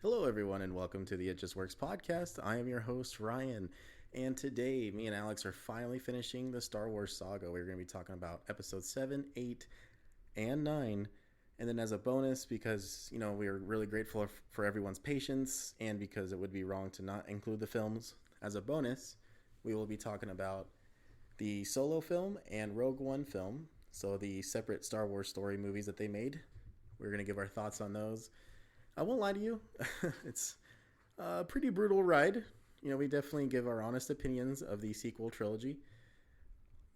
Hello, everyone, and welcome to the It Just Works podcast. I am your host, Ryan, and today me and Alex are finally finishing the Star Wars saga. We're going to be talking about episodes 7, 8, and 9. And then, as a bonus, because we are really grateful for everyone's patience and because it would be wrong to not include the films, as a bonus, we will be talking about the Solo film and Rogue One film. So, the separate Star Wars story movies that they made. We're going to give our thoughts on those. I won't lie to you. It's a pretty brutal ride. We definitely give our honest opinions of the sequel trilogy.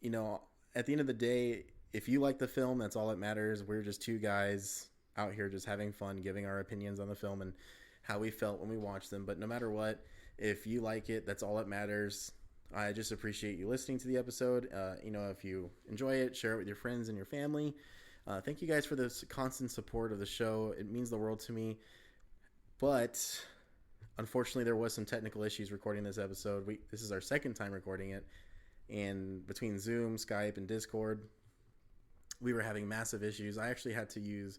You know, at the end of the day, if you like the film, that's all that matters. We're just two guys out here just having fun, giving our opinions on the film and how we felt when we watched them. But no matter what, if you like it, that's all that matters. I just appreciate you listening to the episode. If you enjoy it, share it with your friends and your family. Thank you guys for this constant support of the show. It means the world to me. But unfortunately, there was some technical issues recording this episode. This is our second time recording it, and between Zoom, Skype, and Discord, we were having massive issues. I actually had to use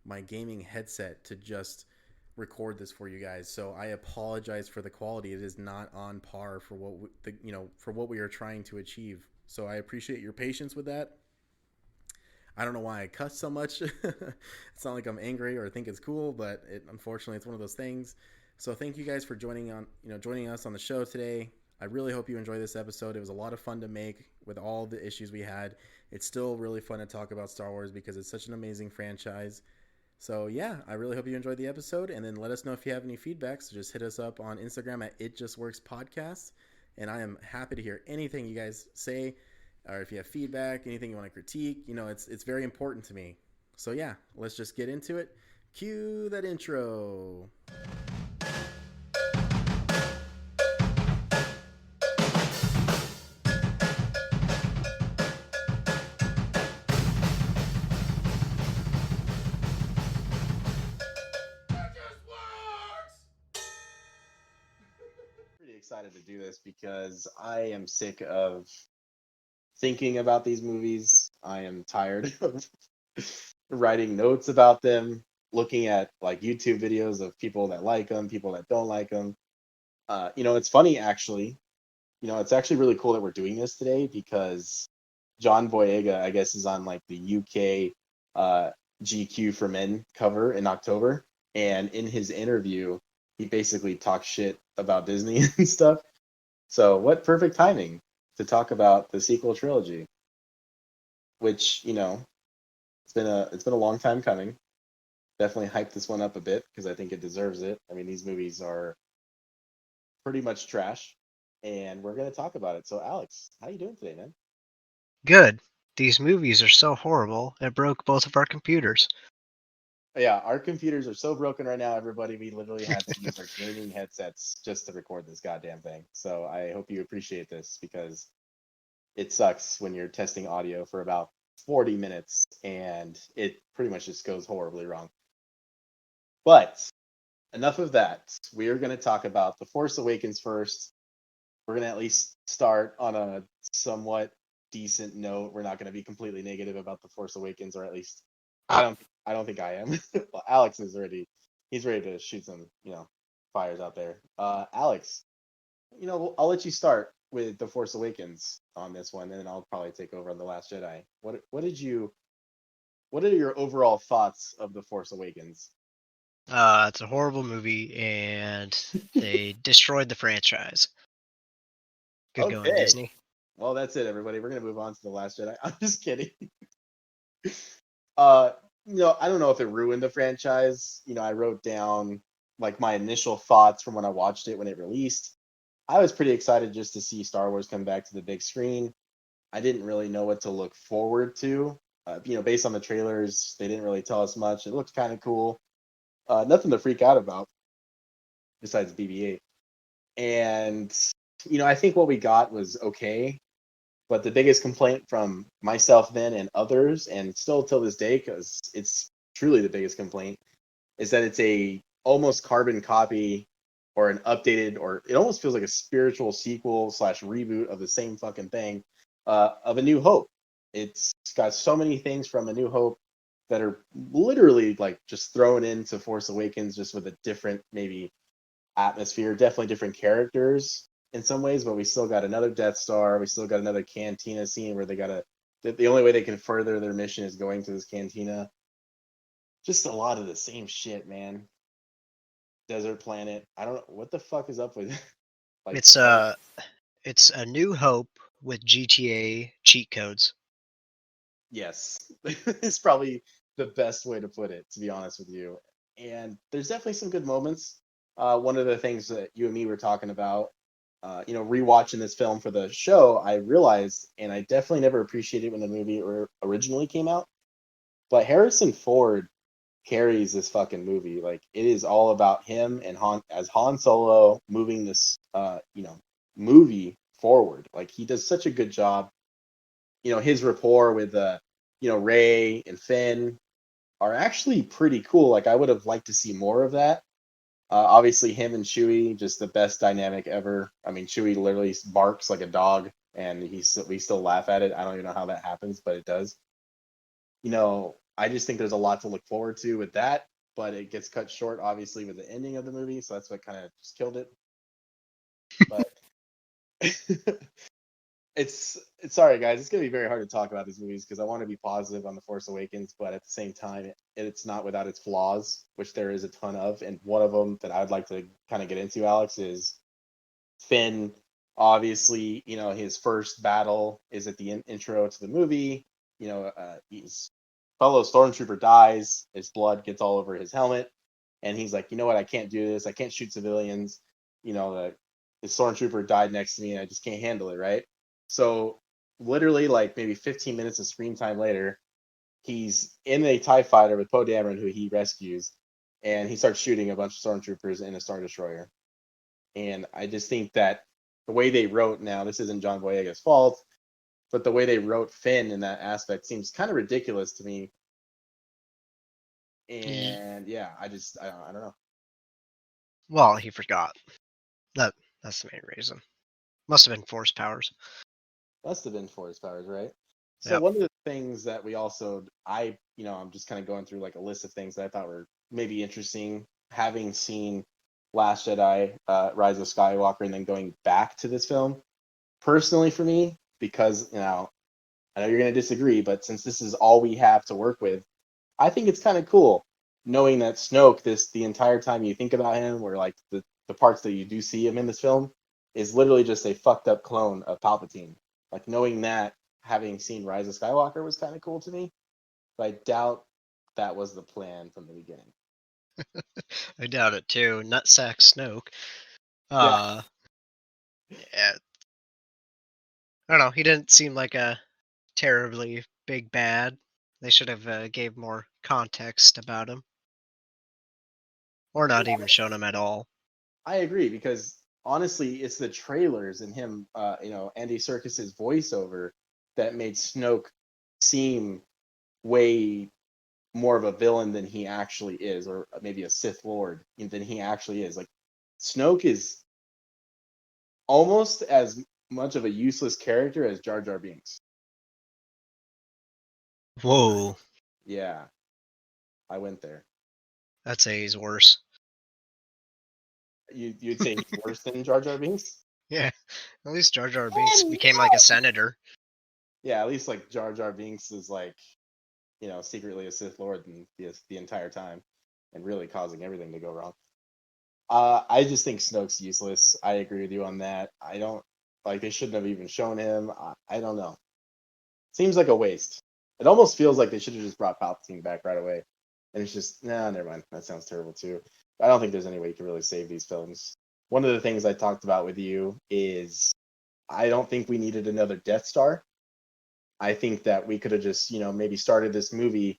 my gaming headset to just record this for you guys. So I apologize for the quality. It is not on par for what we are trying to achieve. So I appreciate your patience with that. I don't know why I cuss so much. It's not like I'm angry or think it's cool, but unfortunately it's one of those things. So thank you guys for joining us on the show today. I really hope you enjoy this episode. It was a lot of fun to make with all the issues we had. It's still really fun to talk about Star Wars because it's such an amazing franchise. So yeah, I really hope you enjoyed the episode, and then let us know if you have any feedback. So just hit us up on Instagram at ItJustWorksPodcast, and I am happy to hear anything you guys say, or if you have feedback, anything you want to critique. It's very important to me. So yeah, let's just get into it. Cue that intro. Pretty excited to do this because I am sick of thinking about these movies. I am tired of writing notes about them, looking at like YouTube videos of people that like them, people that don't like them. It's funny actually. It's actually really cool that we're doing this today because John Boyega, I guess, is on like the UK GQ for Men cover in October, and in his interview, he basically talks shit about Disney and stuff. So, what perfect timing to talk about the sequel trilogy, which it's been a long time coming. Definitely hype this one up a bit because I think it deserves it. I mean, these movies are pretty much trash, and we're gonna talk about it. So, Alex, how you doing today, man? Good. These movies are so horrible, it broke both of our computers. Yeah, our computers are so broken right now, everybody. We literally had to use our gaming headsets just to record this goddamn thing. So I hope you appreciate this because it sucks when you're testing audio for about 40 minutes and it pretty much just goes horribly wrong. But enough of that. We are going to talk about The Force Awakens first. We're going to at least start on a somewhat decent note. We're not going to be completely negative about The Force Awakens, or at least I don't think I am. Well, Alex is he's ready to shoot some, fires out there. Alex, I'll let you start with The Force Awakens on this one, and then I'll probably take over on The Last Jedi. What are your overall thoughts of The Force Awakens? It's a horrible movie, and they destroyed the franchise. Good going, Okay. Disney. Well, that's it, everybody. We're gonna move on to The Last Jedi. I'm just kidding. uh, I don't know if it ruined the franchise. I wrote down like my initial thoughts from when I watched it when it released. I was pretty excited just to see Star Wars come back to the big screen. I didn't really know what to look forward to. Based on the trailers, they didn't really tell us much. It looked kind of cool. Nothing to freak out about besides BB-8. And I think what we got was okay. But the biggest complaint from myself then and others, and still till this day, because it's truly the biggest complaint, is that it's a almost carbon copy or an updated, or it almost feels like a spiritual sequel slash reboot of the same fucking thing, of A New Hope. It's got so many things from A New Hope that are literally like just thrown into Force Awakens just with a different maybe atmosphere, definitely different characters in some ways, but we still got another Death Star. We still got another cantina scene where they gotta. The only way they can further their mission is going to this cantina. Just a lot of the same shit, man. Desert planet. I don't know what the fuck is up with like It's it's A New Hope with GTA cheat codes. yes. It's probably the best way to put it, to be honest with you. And there's definitely some good moments. One of the things that you and me were talking about, rewatching this film for the show, I realized, and I definitely never appreciated when the movie originally came out, but Harrison Ford carries this fucking movie. Like it is all about him and Han Solo moving this movie forward. Like he does such a good job. His rapport with Ray and Finn are actually pretty cool. Like I would have liked to see more of that. Obviously him and Chewie, just the best dynamic ever. I mean, Chewie literally barks like a dog and we still laugh at it. I don't even know how that happens, but it does. I just think there's a lot to look forward to with that, but it gets cut short, obviously, with the ending of the movie, so that's what kind of just killed it. But it's sorry, guys. It's gonna be very hard to talk about these movies because I want to be positive on The Force Awakens, but at the same time, it's not without its flaws, which there is a ton of. And one of them that I'd like to kind of get into, Alex, is Finn. Obviously, his first battle is at the intro to the movie. He's fellow stormtrooper dies, his blood gets all over his helmet, and he's like, you know what, I can't do this, I can't shoot civilians, the stormtrooper died next to me and I just can't handle it, right? So literally like maybe 15 minutes of screen time later, he's in a TIE fighter with Poe Dameron, who he rescues, and he starts shooting a bunch of stormtroopers in a Star Destroyer. And I just think that the way they wrote, now this isn't John Boyega's fault, but the way they wrote Finn in that aspect seems kind of ridiculous to me. And yeah, I don't know. Well, he forgot. That's the main reason. Must have been force powers. Must have been Force powers, right? So Yep. one of the things that we also, I'm just kind of going through like a list of things that I thought were maybe interesting, having seen Last Jedi, Rise of Skywalker, and then going back to this film. Personally, for me, because I know you're going to disagree, but since this is all we have to work with, I think it's kind of cool knowing that Snoke, the entire time you think about him, or like the parts that you do see him in this film, is literally just a fucked up clone of Palpatine. Like knowing that, having seen Rise of Skywalker was kind of cool to me, but I doubt that was the plan from the beginning. I doubt it too. Nutsack Snoke. Yeah, Yeah. I don't know. He didn't seem like a terribly big bad. They should have gave more context about him, or not even shown him at all. I agree because honestly, it's the trailers and him, Andy Serkis's voiceover that made Snoke seem way more of a villain than he actually is, or maybe a Sith Lord than he actually is. Like Snoke is almost as much of a useless character as Jar Jar Binks. Whoa, Yeah, I went there. I'd say he's worse. You'd say he's worse than Jar Jar Binks? Yeah, at least Jar Jar Binks became like a senator. Yeah, at least like Jar Jar Binks is like, secretly a Sith Lord the entire time, and really causing everything to go wrong. I just think Snoke's useless. I agree with you on that. I don't like they shouldn't have even shown him. I don't know. Seems like a waste. It almost feels like they should have just brought Palpatine back right away. And it's just, nah, never mind. That sounds terrible too. I don't think there's any way you can really save these films. One of the things I talked about with you is I don't think we needed another Death Star. I think that we could have just, maybe started this movie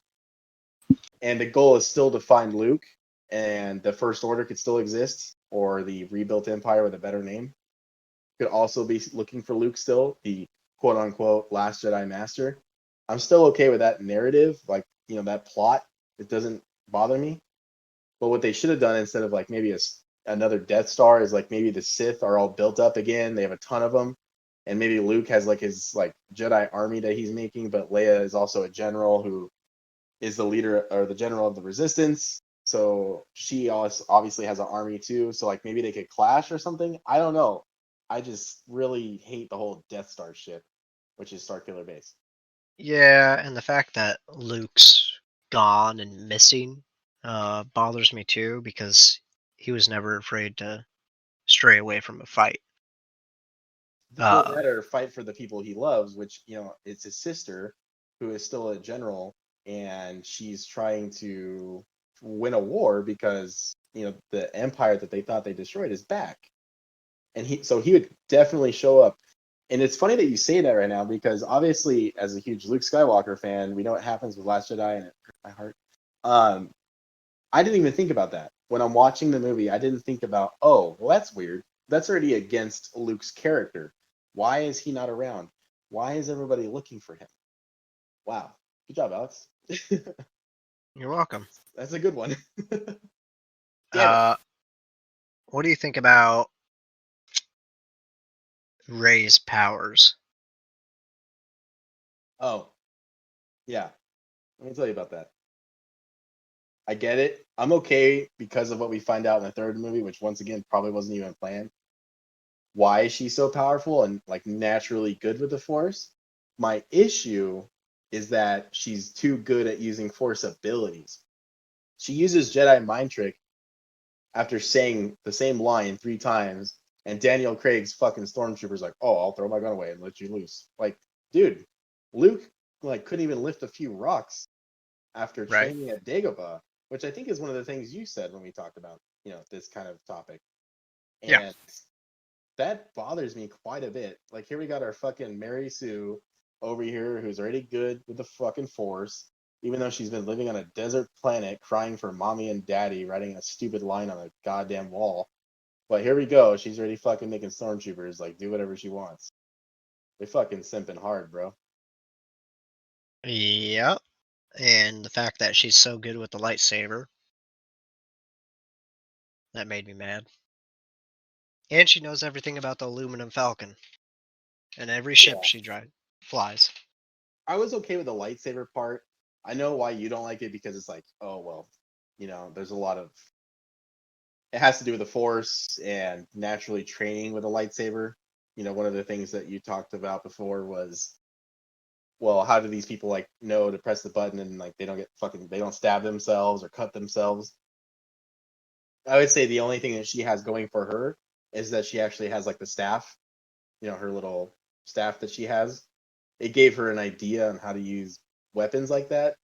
and the goal is still to find Luke and the First Order could still exist, or the rebuilt Empire with a better name could also be looking for Luke still, the quote unquote Last Jedi Master. I'm still okay with that narrative, like, that plot. It doesn't bother me. But what they should have done instead of like maybe another Death Star is like maybe the Sith are all built up again. They have a ton of them. And maybe Luke has like his like Jedi army that he's making, but Leia is also a general who is the leader or the general of the resistance. So she also obviously has an army too. So like maybe they could clash or something. I don't know. I just really hate the whole Death Star ship, which is Starkiller Base. Yeah, and the fact that Luke's gone and missing bothers me too because he was never afraid to stray away from a fight. Well, Uh, that or fight for the people he loves, which it's his sister, who is still a general, and she's trying to win a war because the empire that they thought they destroyed is back, and he would definitely show up. And it's funny that you say that right now because obviously, as a huge Luke Skywalker fan, we know what happens with Last Jedi, and it hurt my heart. Um, I didn't even think about that when I'm watching the movie. I didn't think about, oh, well, that's weird. That's already against Luke's character. Why is he not around? Why is everybody looking for him? Wow, good job, Alex. you're welcome. That's a good one. Damn it. Uh, what do you think about Rey's powers? Oh, yeah. Let me tell you about that. I get it. I'm okay because of what we find out in the third movie, which once again probably wasn't even planned. Why is she so powerful and like naturally good with the Force? My issue is that she's too good at using Force abilities. She uses Jedi mind trick after saying the same line 3 times, and Daniel Craig's fucking stormtrooper's like, "Oh, I'll throw my gun away and let you loose." Like, dude, Luke like couldn't even lift a few rocks after Right. training at Dagobah, which I think is one of the things you said when we talked about this kind of topic, Yeah. and that bothers me quite a bit. Like here we got our fucking Mary Sue over here who's already good with the fucking Force, even though she's been living on a desert planet crying for mommy and daddy, writing a stupid line on a goddamn wall. But here we go, she's already fucking making stormtroopers like do whatever she wants. They fucking simping hard, bro. Yep. And the fact that she's so good with the lightsaber, that made me mad. And she knows everything about the aluminum falcon and every ship Yeah. she flies. I was okay with the lightsaber part. I know why you don't like it because it's like, oh well, there's a lot of it has to do with the force and naturally training with a lightsaber. One of the things that you talked about before was, well, how do these people like know to press the button and like they don't stab themselves or cut themselves? I would say the only thing that she has going for her is that she actually has like the staff, her little staff that she has. It gave her an idea on how to use weapons like that.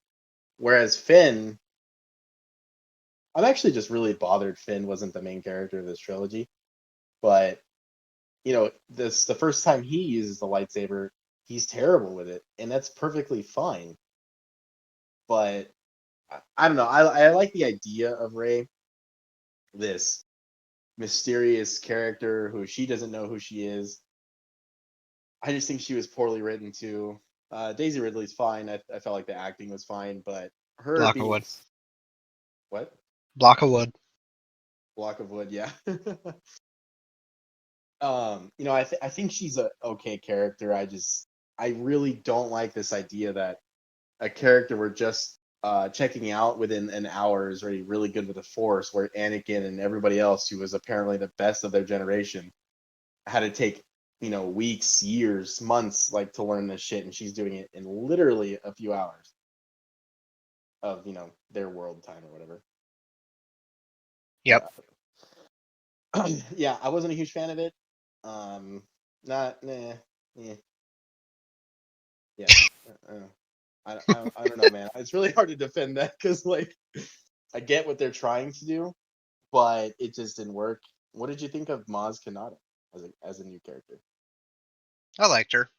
Whereas Finn, I'm actually just really bothered Finn wasn't the main character of this trilogy. But this the first time he uses the lightsaber, he's terrible with it, and that's perfectly fine. But I don't know. I like the idea of Rey, this mysterious character who she doesn't know who she is. I just think she was poorly written too. Daisy Ridley's fine. I felt like the acting was fine, but her Block of being wood. what Block of wood. block of wood, yeah. I think she's a okay character. I really don't like this idea that a character we're just checking out within an hour is already really good with the Force, where Anakin and everybody else who was apparently the best of their generation had to take weeks, years, months like to learn this shit, and she's doing it in literally a few hours of their world time or whatever. Yep. Yeah, I wasn't a huge fan of it. Not nah, yeah, yeah. I don't know, man. It's really hard to defend that because like I get what they're trying to do, but it just didn't work. What did you think of Maz Kanata as a new character? I liked her.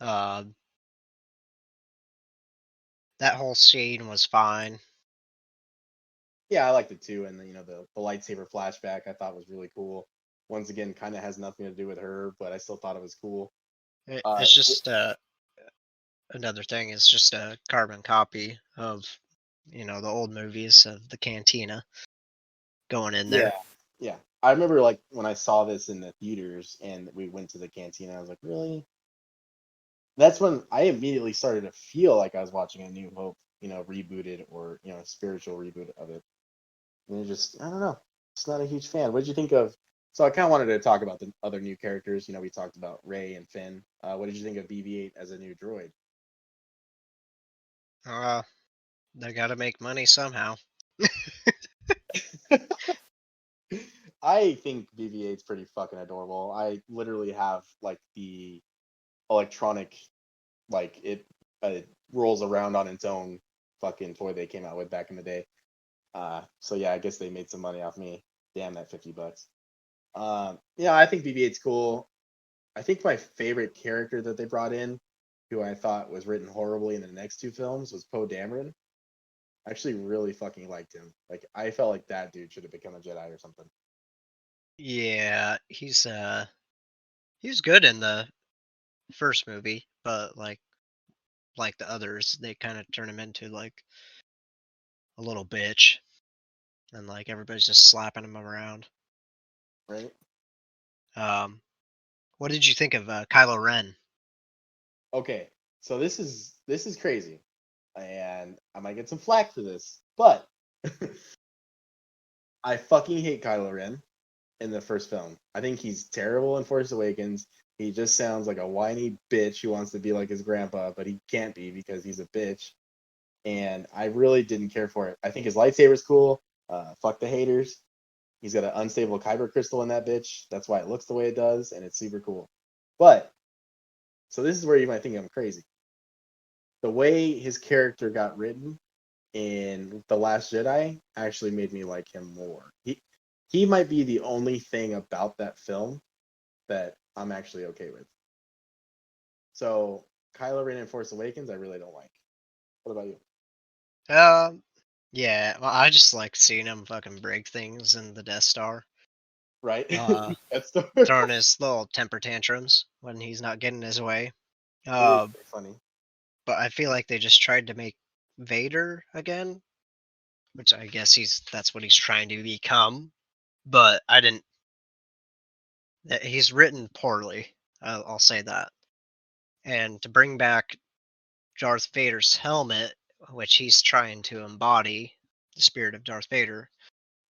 Um, that whole scene was fine. Yeah, I liked it too, and the lightsaber flashback I thought was really cool. Once again, kind of has nothing to do with her, but I still thought it was cool. Uh, It's just another thing. It's just a carbon copy of the old movies of the cantina going in yeah, there. yeah. I remember like when I saw this in the theaters and we went to the cantina, I was like, really? That's when I immediately started to feel like I was watching A New Hope. rebooted or spiritual reboot of it. And I don't know, just not a huge fan. What did you think of? So I kind of wanted to talk about the other new characters. We talked about Rey and Finn. What did you think of BB-8 as a new droid? They gotta make money somehow. I think BB-8's pretty fucking adorable. I literally have like the electronic, like it rolls around on its own fucking toy they came out with back in the day. So yeah, I guess they made some money off me. Damn that $50. I think BB-8's cool. I think my favorite character that they brought in, who I thought was written horribly in the next two films, was Poe Dameron. I actually really fucking liked him. Like I felt like that dude should have become a Jedi or something. Yeah, he's good in the first movie, but like the others, they kind of turn him into like a little bitch, and like everybody's just slapping him around. Right? What did you think of Kylo Ren? Okay, so this is crazy, and I might get some flack for this, but I fucking hate Kylo Ren in the first film. I think he's terrible in Force Awakens. He just sounds like a whiny bitch who wants to be like his grandpa, but he can't be because he's a bitch. And I really didn't care for it. I think his lightsaber's cool. Fuck the haters. He's got an unstable kyber crystal in that bitch. That's why it looks the way it does, and it's super cool. But so this is where you might think I'm crazy. The way his character got written in The Last Jedi actually made me like him more. He might be the only thing about that film that I'm actually okay with. So Kylo Ren in Force Awakens, I really don't like. What about you? Yeah, well, I just like seeing him fucking break things in the Death Star. Right? That's Throwing his little temper tantrums when he's not getting his way. it is Uh, pretty funny. but I feel like they just tried to make Vader again, which I guess that's what he's trying to become. But I didn't. He's written poorly. I'll say that. And to bring back Darth Vader's helmet, which he's trying to embody the spirit of Darth Vader,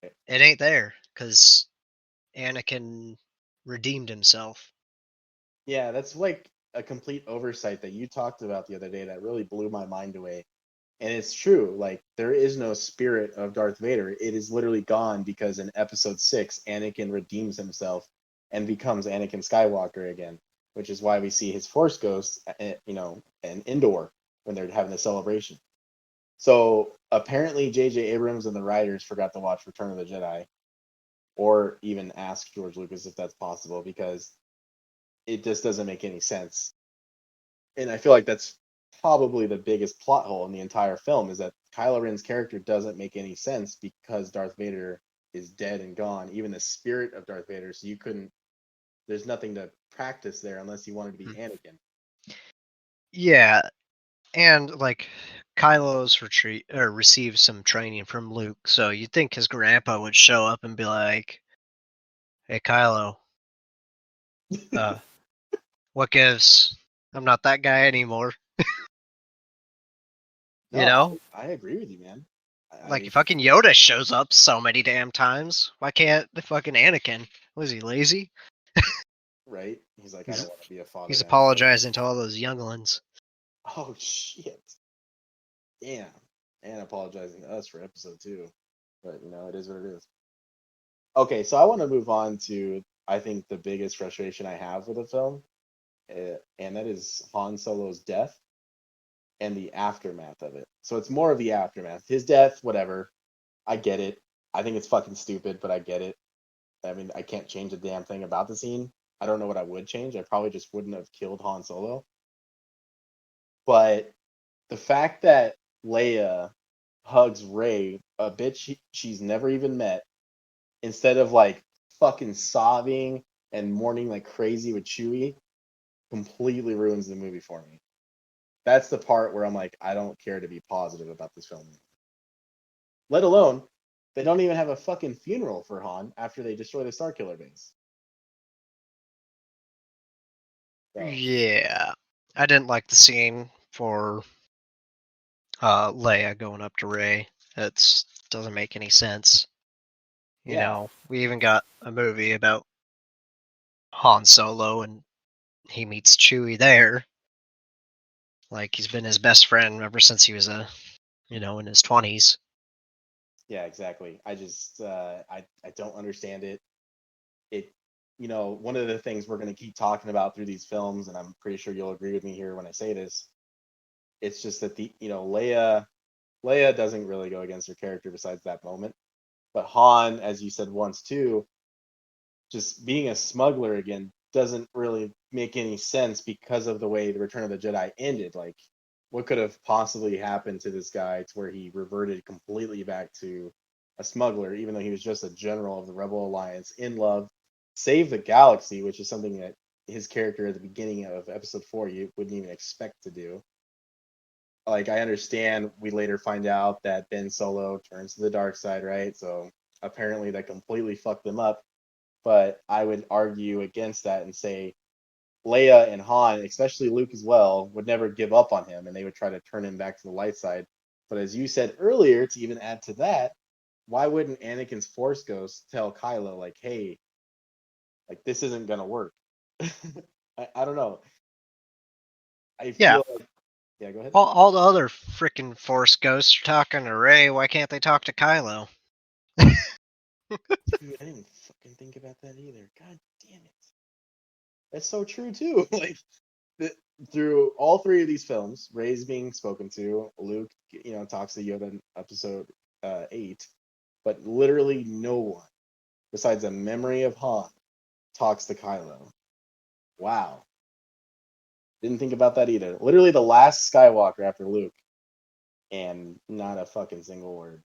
it ain't there because Anakin redeemed himself. Yeah, that's like a complete oversight that you talked about the other day that really blew my mind away. And it's true, like there is no spirit of Darth Vader. It is literally gone because in episode 6, Anakin redeems himself and becomes Anakin Skywalker again, which is why we see his Force ghost, and Endor when they're having the celebration. So apparently J.J. Abrams and the writers forgot to watch Return of the Jedi or even ask George Lucas if that's possible because it just doesn't make any sense. And I feel like that's probably the biggest plot hole in the entire film is that Kylo Ren's character doesn't make any sense because Darth Vader is dead and gone, even the spirit of Darth Vader. So there's nothing to practice there unless you wanted to be Anakin. Yeah, and like Kylo's received some training from Luke, so you'd think his grandpa would show up and be like, "Hey, Kylo, uh, what gives? I'm not that guy anymore." You No, know, I agree with you, man. like I fucking Yoda shows up so many damn times. Why can't the fucking Anakin? Was he lazy? right? He's like, I He's don't want to be a father he's now. apologizing to all those younglings. Oh shit. Damn. And apologizing to us for episode 2. But it is what it is. Okay, so I want to move on to I think the biggest frustration I have with the film, and that is Han Solo's death and the aftermath of it. So it's more of the aftermath. His death, whatever. I get it. I think it's fucking stupid, but I get it. I mean, I can't change a damn thing about the scene. I don't know what I would change. I probably just wouldn't have killed Han Solo. But the fact that Leia hugs Rey, a bitch she's never even met, instead of like fucking sobbing and mourning like crazy with Chewie, completely ruins the movie for me. That's the part where I'm like, I don't care to be positive about this film. Let alone, they don't even have a fucking funeral for Han after they destroy the Starkiller base. So, Yeah, I didn't like the scene for Leia going up to Rey. That doesn't make any sense. You Yeah. know, we even got a movie about Han Solo, and he meets Chewie there. Like he's been his best friend ever since he was in his 20s. Yeah, exactly. I just I don't understand it. It one of the things we're going to keep talking about through these films, and I'm pretty sure you'll agree with me here when I say this. It's just that Leia doesn't really go against her character besides that moment. But Han, as you said once too, just being a smuggler again doesn't really make any sense because of the way the Return of the Jedi ended. Like, what could have possibly happened to this guy to where he reverted completely back to a smuggler, even though he was just a general of the Rebel Alliance in love, save the galaxy, which is something that his character at the beginning of Episode 4 you wouldn't even expect to do. Like, I understand we later find out that Ben Solo turns to the dark side, right? So apparently that completely fucked them up, but I would argue against that and say Leia and Han, especially Luke as well, would never give up on him and they would try to turn him back to the light side. But as you said earlier, to even add to that, why wouldn't Anakin's Force Ghost tell Kylo, like, hey, like, this isn't going to work? I don't know. I Yeah, feel like, yeah, go ahead. all the other freaking Force ghosts are talking to Rey. Why can't they talk to Kylo? Dude, I didn't fucking think about that either. God damn it. That's so true, too. Like, the, through all three of these films, Rey's being spoken to. Luke, talks to Yoda in episode 8, but literally no one besides a memory of Han talks to Kylo. Wow, didn't think about that either. Literally the last Skywalker after Luke, and not a fucking single word.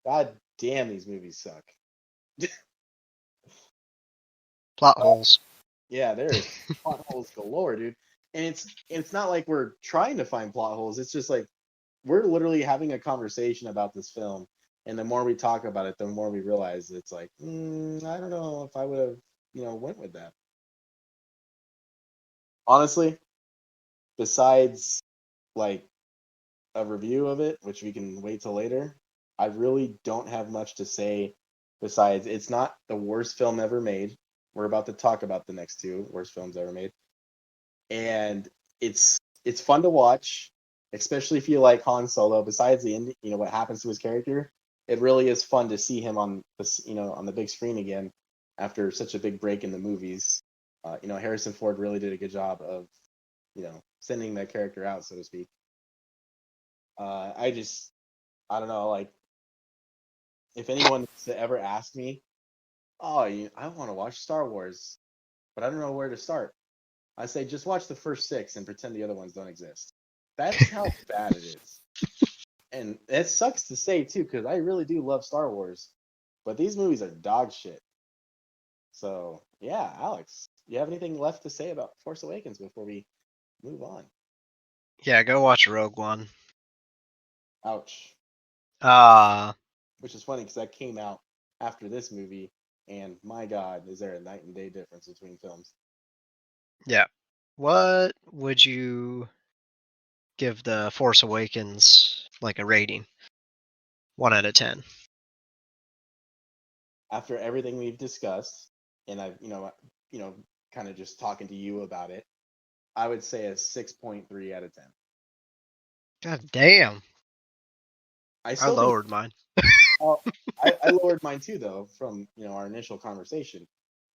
God damn, these movies suck. Plot holes. Yeah, there's plot holes galore, dude. And it's not like we're trying to find plot holes. It's just like we're literally having a conversation about this film, and the more we talk about it, the more we realize it's like, I don't know if I would have, went with that. Honestly, besides like a review of it, which we can wait till later, I really don't have much to say. Besides, it's not the worst film ever made. We're about to talk about the next two worst films ever made, and it's fun to watch, especially if you like Han Solo. Besides the end, what happens to his character, it really is fun to see him on the on the big screen again after such a big break in the movies. Harrison Ford really did a good job of sending that character out, so to speak. I don't know, like if anyone to ever ask me, oh, I want to watch Star Wars, but I don't know where to start. I say just watch the first six and pretend the other ones don't exist. That's how bad it is. And it sucks to say too, because I really do love Star Wars, but these movies are dog shit. So yeah, Alex, you have anything left to say about Force Awakens before we move on? Yeah, go watch Rogue One. Ouch. Ah, Which is funny because that came out after this movie, and my God, is there a night and day difference between films? yeah. What would you give the Force Awakens like a rating? 1 out of 10. After everything we've discussed, and I've kind of just talking to you about it, I would say a 6.3 out of 10. God damn. I I still think lowered mine. I lowered mine too, though, from our initial conversation.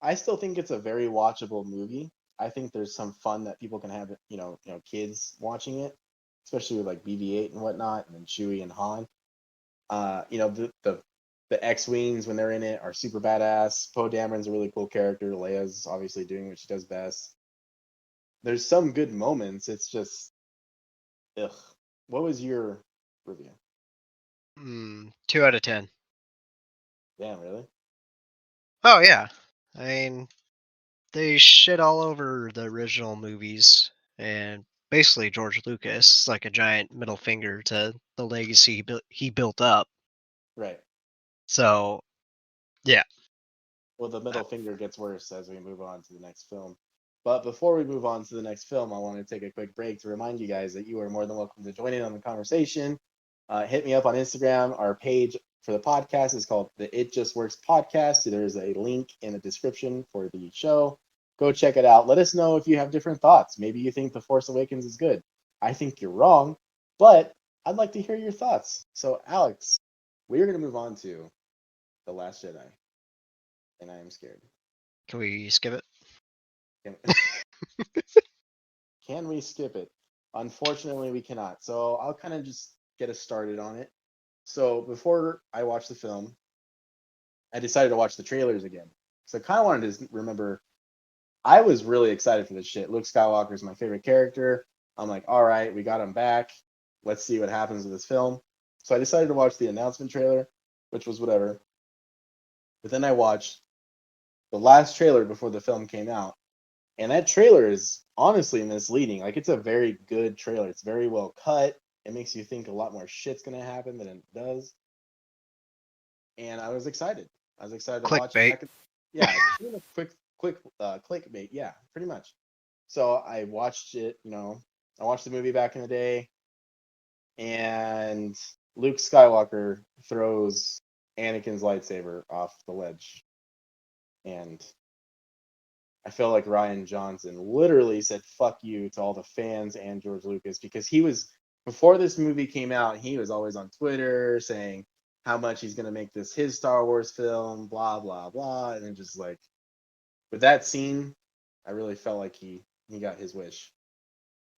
I still think it's a very watchable movie. I think there's some fun that people can have, kids watching it, especially with like BB-8 and whatnot, and then Chewie and Han. The X-wings when they're in it are super badass. Poe Dameron's a really cool character. Leia's obviously doing what she does best. There's some good moments. It's just, ugh. What was your review? 2 out of 10. Damn, really? Oh yeah. I mean, they shit all over the original movies, and basically George Lucas is like a giant middle finger to the legacy he built up. Right. So yeah. Well, the middle finger gets worse as we move on to the next film. But before we move on to the next film, I want to take a quick break to remind you guys that you are more than welcome to join in on the conversation. Hit me up on Instagram. Our page for the podcast is called the It Just Works Podcast. There's a link in the description for the show. Go check it out. Let us know if you have different thoughts. Maybe you think The Force Awakens is good. I think you're wrong, but I'd like to hear your thoughts. So, Alex, we are going to move on to The Last Jedi, and I am scared. Can we skip it? Can we skip it? Unfortunately, we cannot. So I'll kind of just get us started on it. So before I watched the film, I decided to watch the trailers again. So I kind of wanted to remember. I was really excited for this shit. Luke Skywalker is my favorite character. I'm like, all right, we got him back. Let's see what happens with this film. So I decided to watch the announcement trailer, which was whatever. But then I watched the last trailer before the film came out. And that trailer is honestly misleading. Like, it's a very good trailer. It's very well cut. It makes you think a lot more shit's going to happen than it does. And I was excited. I was excited to watch Clickbait. it. Yeah, quick clickbait. Yeah, pretty much. So I watched it, I watched the movie back in the day. And Luke Skywalker throws Anakin's lightsaber off the ledge. And I feel like Rian Johnson literally said "fuck you" to all the fans and George Lucas, because before this movie came out, he was always on Twitter saying how much he's gonna make this his Star Wars film, blah blah blah, and then just like with that scene, I really felt like he got his wish.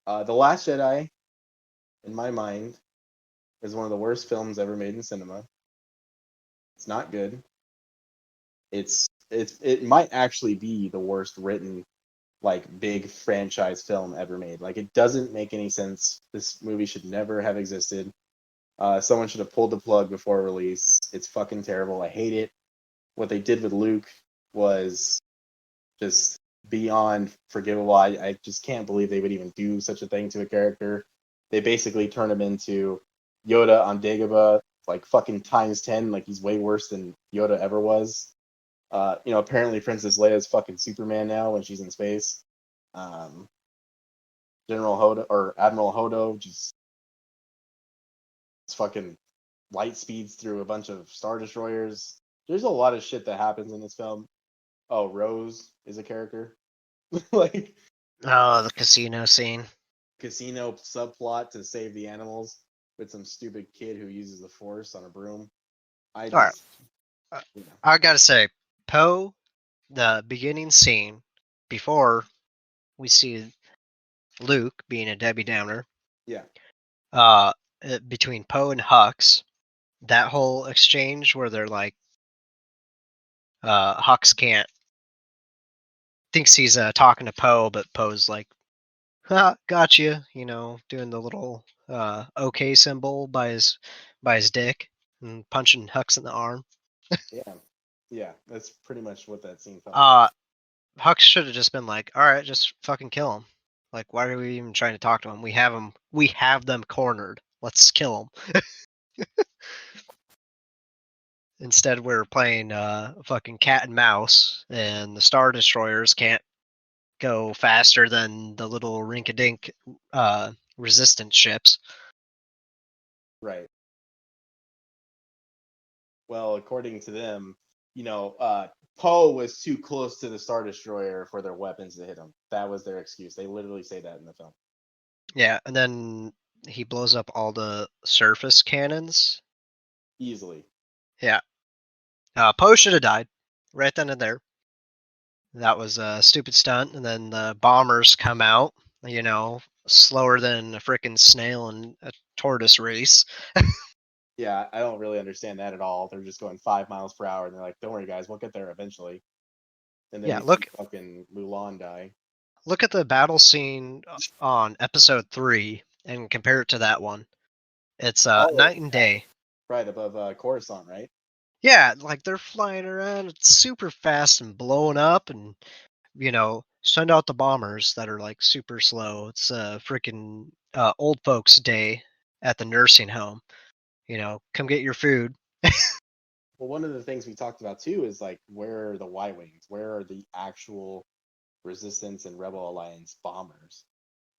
The Last Jedi, in my mind, is one of the worst films ever made in cinema. It's not good. It might actually be the worst written like big franchise film ever made. Like, it doesn't make any sense. This movie should never have existed. Someone should have pulled the plug before release. It's fucking terrible. I hate it. What they did with Luke was just beyond forgivable. I just can't believe they would even do such a thing to a character. They basically turn him into Yoda on Dagobah, like fucking times 10. Like, he's way worse than Yoda ever was. Apparently Princess Leia's fucking Superman now when she's in space. General Hodo or Admiral Hodo just fucking light speeds through a bunch of Star Destroyers. There's a lot of shit that happens in this film. Oh, Rose is a character. Like, Oh, the casino scene. casino subplot to save the animals with some stupid kid who uses the Force on a broom. I All right. just, you know, I gotta say, Poe, the beginning scene before we see Luke being a Debbie Downer, yeah, uh, between Poe and Hux, that whole exchange where they're like, Hux can't thinks he's talking to Poe, but Poe's like, ha, gotcha, doing the little OK symbol by his dick and punching Hux in the arm. yeah, yeah. That's pretty much what that scene felt like. Hux should have just been like, all right, just fucking kill him. Like, why are we even trying to talk to him? We have them cornered. Let's kill them. Instead, we're playing fucking cat and mouse, and the Star Destroyers can't go faster than the little rink-a-dink resistance ships. Right. Well, according to them, Poe was too close to the Star Destroyer for their weapons to hit him. That was their excuse. They literally say that in the film. Yeah, and then he blows up all the surface cannons. Easily. Yeah. Poe should have died right then and there. That was a stupid stunt. And then the bombers come out, slower than a freaking snail in a tortoise race. Yeah, I don't really understand that at all. They're just going 5 miles per hour, and they're like, "Don't worry, guys, we'll get there eventually." And then Yeah, we see fucking Mulan die. look at the battle scene on episode 3 and compare it to that one. It's night and day. Right above Coruscant, right? Yeah, like they're flying around, it's super fast and blowing up, and send out the bombers that are like super slow. It's freaking old folks' day at the nursing home. Come get your food. Well, one of the things we talked about too is like, where are the Y wings? Where are the actual Resistance and Rebel Alliance bombers,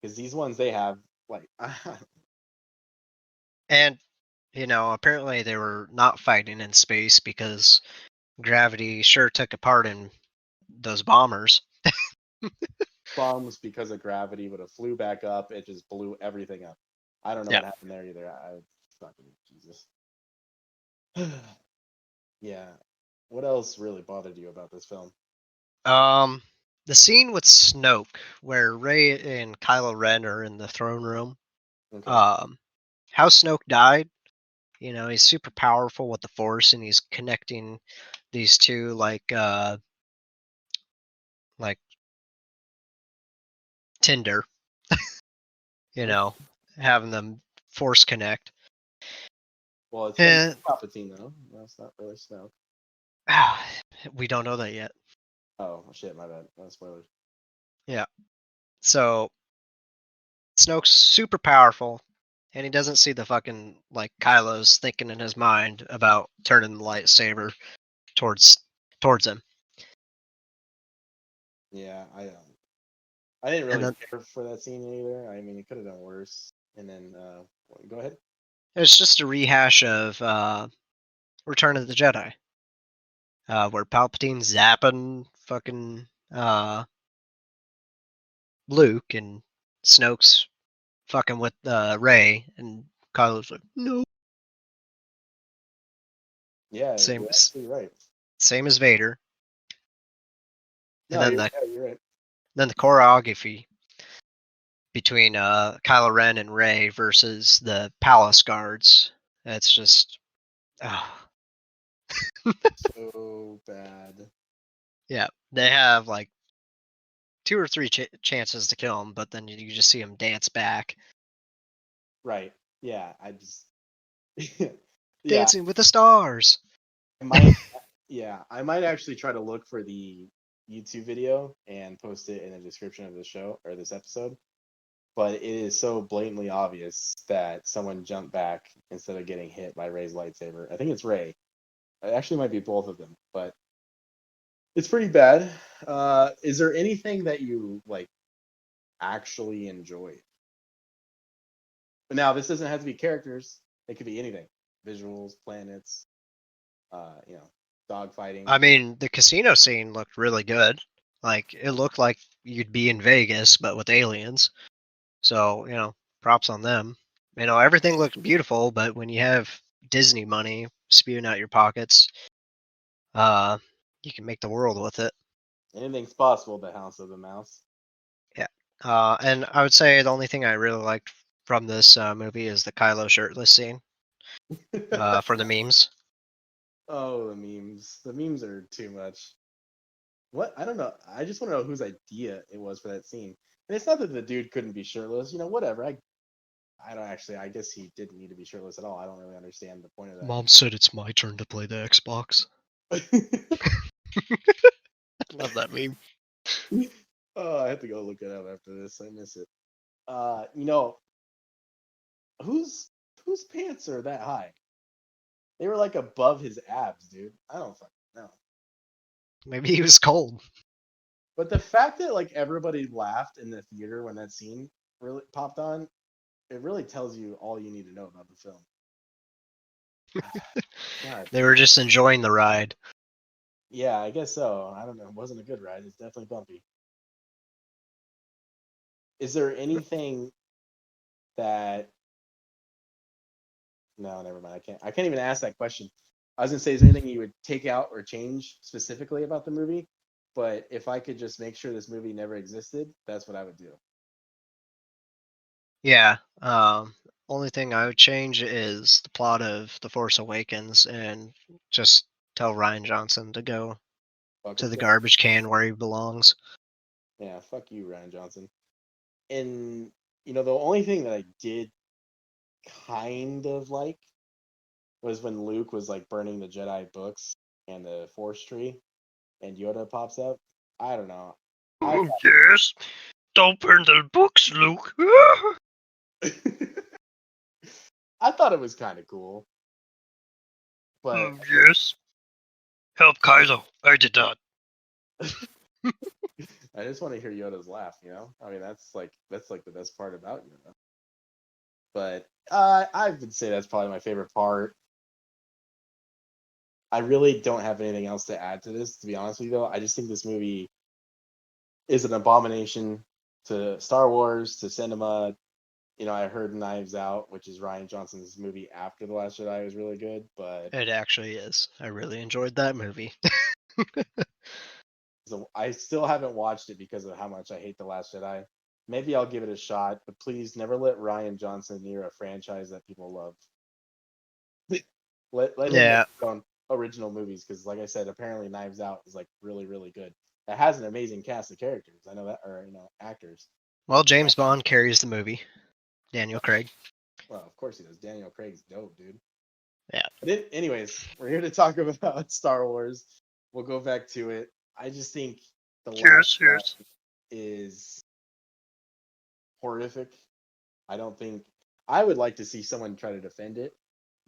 because these ones they have like And apparently they were not fighting in space because gravity sure took a part in those bombers. bombs because of gravity would have flew back up. It just blew everything up. I don't know Yeah. what happened there either. I fucking Jesus. Yeah. What else really bothered you about this film? The scene with Snoke where Rey and Kylo Ren are in the throne room. Okay. How Snoke died. He's super powerful with the Force, and he's connecting these two like Tinder. Having them Force connect. Well, it's And Palpatine though. That's not really Snoke. we don't know that yet. Oh shit, my bad. No spoilers. Yeah. So Snoke's super powerful, and he doesn't see the fucking Kylo's thinking in his mind about turning the lightsaber towards him. Yeah, I didn't And really then care for that scene either. I mean, it could have done worse. And then, go ahead. it's just a rehash of Return of the Jedi, where Palpatine's zapping fucking Luke, and Snoke's fucking with Rey, and Kylo's like, no. Yeah, Same, you're absolutely right. same as Vader. No, And then you're right. the choreography between Kylo Ren and Rey versus the palace guards. It's just, So bad. yeah. They have like 2 or 3 chances to kill him, but then you just see him dance back, Right. Yeah, I just. Yeah, dancing with the stars. I might actually try to look for the YouTube video and post it in the description of the show or this episode. But it is so blatantly obvious that someone jumped back instead of getting hit by Rey's lightsaber. I think it's Rey. It actually might be both of them, but it's pretty bad. Is there anything that you like actually enjoyed? But now this doesn't have to be characters. It could be anything. Visuals, planets, dog fighting. I mean, the casino scene looked really good. Like, it looked like you'd be in Vegas, but with aliens. So, props on them. Everything looked beautiful, but when you have Disney money spewing out your pockets, you can make the world with it. Anything's possible but House of the Mouse. Yeah. And I would say the only thing I really liked from this movie is the Kylo shirtless scene for the memes. Oh, the memes. The memes are too much. What? I don't know. I just want to know whose idea it was for that scene. And it's not that the dude couldn't be shirtless. Whatever. I don't actually. I guess he didn't need to be shirtless at all. I don't really understand the point of that. Mom said it's my turn to play the Xbox. Love that meme. Oh, I have to go look it up after this. I miss it. Whose pants are that high? They were like above his abs, dude. I don't fucking know. Maybe he was cold. But the fact that like everybody laughed in the theater when that scene really popped on, it really tells you all you need to know about the film. God. They were just enjoying the ride. Yeah, I guess so. I don't know. It wasn't a good ride. It's definitely bumpy. Is there anything that No, never mind. I can't even ask that question. I was gonna say, is there anything you would take out or change specifically about the movie? But if I could just make sure this movie never existed, that's what I would do. Yeah. Only thing I would change is the plot of The Force Awakens and just tell Ryan Johnson to go Fuck to the himself. garbage can where he belongs. Yeah, fuck you, Ryan Johnson. And the only thing that I did kind of like was when Luke was like burning the Jedi books and the Force tree, and Yoda pops up. I don't know. Yes. Don't burn the books, Luke. I thought it was kind of cool, but Yes. Help Kylo. I did not. I just want to hear Yoda's laugh. I mean, that's like the best part about Yoda. But I would say that's probably my favorite part. I really don't have anything else to add to this, to be honest with you. Though I just think this movie is an abomination to Star Wars, to cinema. I heard Knives Out, which is Rian Johnson's movie after The Last Jedi, was really good, but It actually is. I really enjoyed that movie. so I still haven't watched it because of how much I hate The Last Jedi. Maybe I'll give it a shot, but please never let Rian Johnson near a franchise that people love. Let him make Yeah. his own original movies because, like I said, apparently Knives Out is like really really good. It has an amazing cast of characters. I know that, or actors. Well, James Bond carries the movie. Daniel Craig. Well, of course he does. Daniel Craig's dope, dude. Yeah. But anyways, we're here to talk about Star Wars. We'll go back to it. I just think the last Cheers. is horrific. I don't think I would like to see someone try to defend it.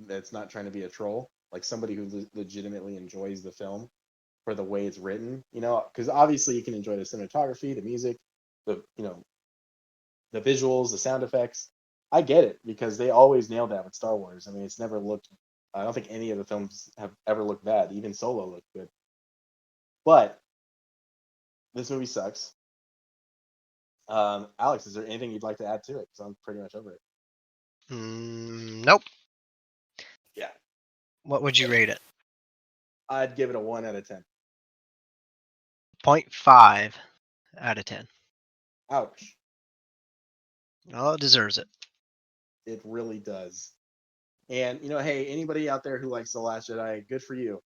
That's not trying to be a troll, like somebody who legitimately enjoys the film for the way it's written. Because obviously you can enjoy the cinematography, the music, the the visuals, the sound effects. I get it because they always nailed that with Star Wars. I mean, it's never looked. I don't think any of the films have ever looked bad. Even Solo looked good. But this movie sucks. Alex, is there anything you'd like to add to it? Because I'm pretty much over it. Nope. Yeah. What would you rate it? I'd give it a 1 out of 10. 0.5 out of 10. Ouch. Well, it deserves it. It really does. And hey, anybody out there who likes The Last Jedi, good for you.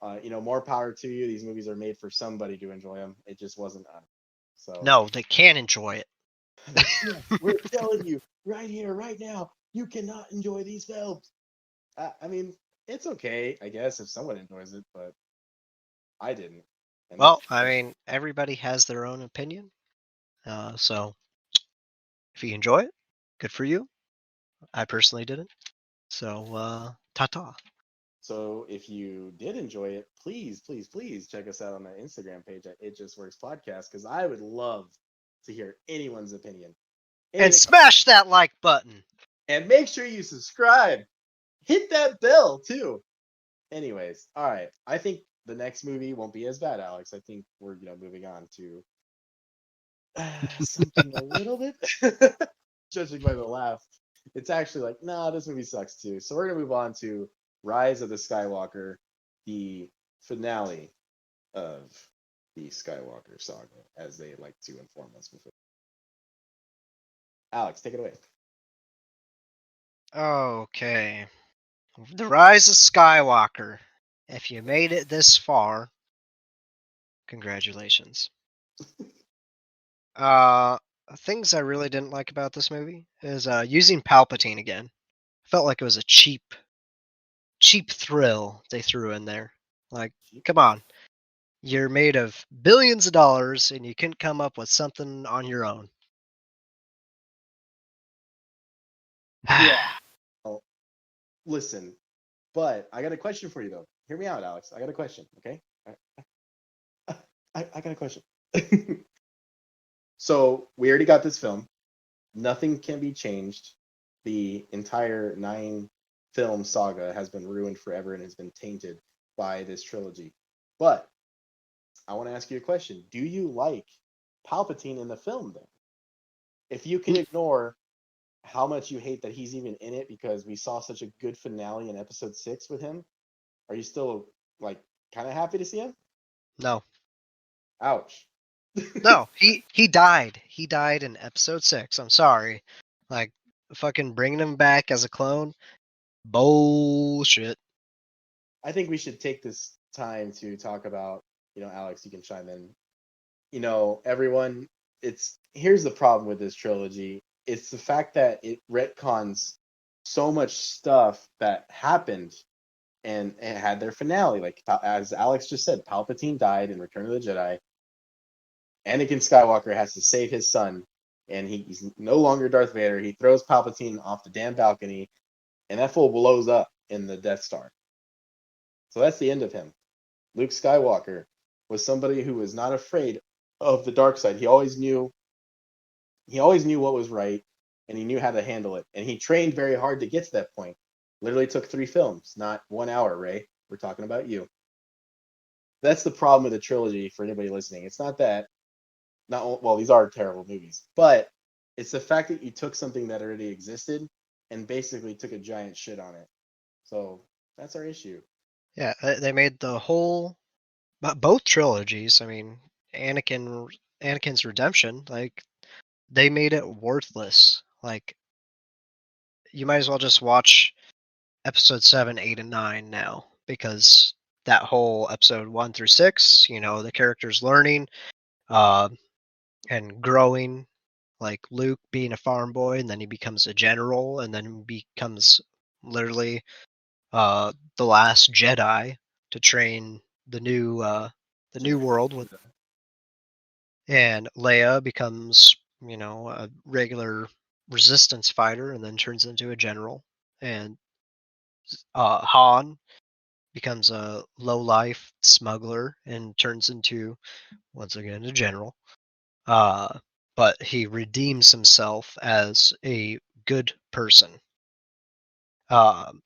More power to you. These movies are made for somebody to enjoy them. It just wasn't us. So No, they can enjoy it. we're telling you right here, right now, you cannot enjoy these films. I mean, it's okay, I guess, if someone enjoys it, but I didn't. And Well, I mean, everybody has their own opinion. So if you enjoy it, good for you. I personally didn't. So, ta-ta. So if you did enjoy it, please, please, please check us out on the Instagram page at ItJustWorksPodcast because I would love to hear anyone's opinion. And smash that like button. And make sure you subscribe. Hit that bell too. Anyways, all right. I think the next movie won't be as bad, Alex. I think we're moving on to something a little bit. Judging by the laugh, it's actually like, nah, this movie sucks too. So we're gonna move on to Rise of the Skywalker, the finale of the Skywalker saga, as they like to inform us before. Alex, take it away. Okay. The Rise of Skywalker. If you made it this far, congratulations. Uh, Things I really didn't like about this movie is using Palpatine again. Felt like it was a cheap thrill they threw in there. Like, come on. You're made of billions of dollars and you couldn't come up with something on your own. Yeah. Oh, listen, but I got a question for you though. Hear me out, Alex. I got a question. Okay. I got a question. So we already got this film. Nothing can be changed. The entire 9-film saga has been ruined forever and has been tainted by this trilogy. But I want to ask you a question. Do you like Palpatine in the film then? If you can ignore how much you hate that he's even in it because we saw such a good finale in episode 6 with him, are you still like kind of happy to see him? No. Ouch. No, he died. He died in episode 6. I'm sorry. Like, fucking bringing him back as a clone? Bullshit. I think we should take this time to talk about, Alex, you can chime in. Everyone, here's the problem with this trilogy. It's the fact that it retcons so much stuff that happened and it had their finale. Like, as Alex just said, Palpatine died in Return of the Jedi. Anakin Skywalker has to save his son, and he's no longer Darth Vader. He throws Palpatine off the damn balcony, and that fool blows up in the Death Star. So that's the end of him. Luke Skywalker was somebody who was not afraid of the dark side. He always knew what was right, and he knew how to handle it. And he trained very hard to get to that point. Literally took 3 films, not 1 hour, Ray. We're talking about you. That's the problem with the trilogy for anybody listening. It's not that, not well, these are terrible movies, but it's the fact that you took something that already existed and basically took a giant shit on it. So that's our issue. Yeah, they made the whole, both trilogies. I mean, Anakin's redemption, like they made it worthless. Like you might as well just watch episode 7, 8, and 9 now, because that whole episode 1 through 6, the characters learning, uh, and growing, like Luke being a farm boy, and then he becomes a general, and then becomes literally the last Jedi to train the new world with, and Leia becomes a regular resistance fighter, and then turns into a general, and Han becomes a low life smuggler and turns into once again a general. But he redeems himself as a good person. And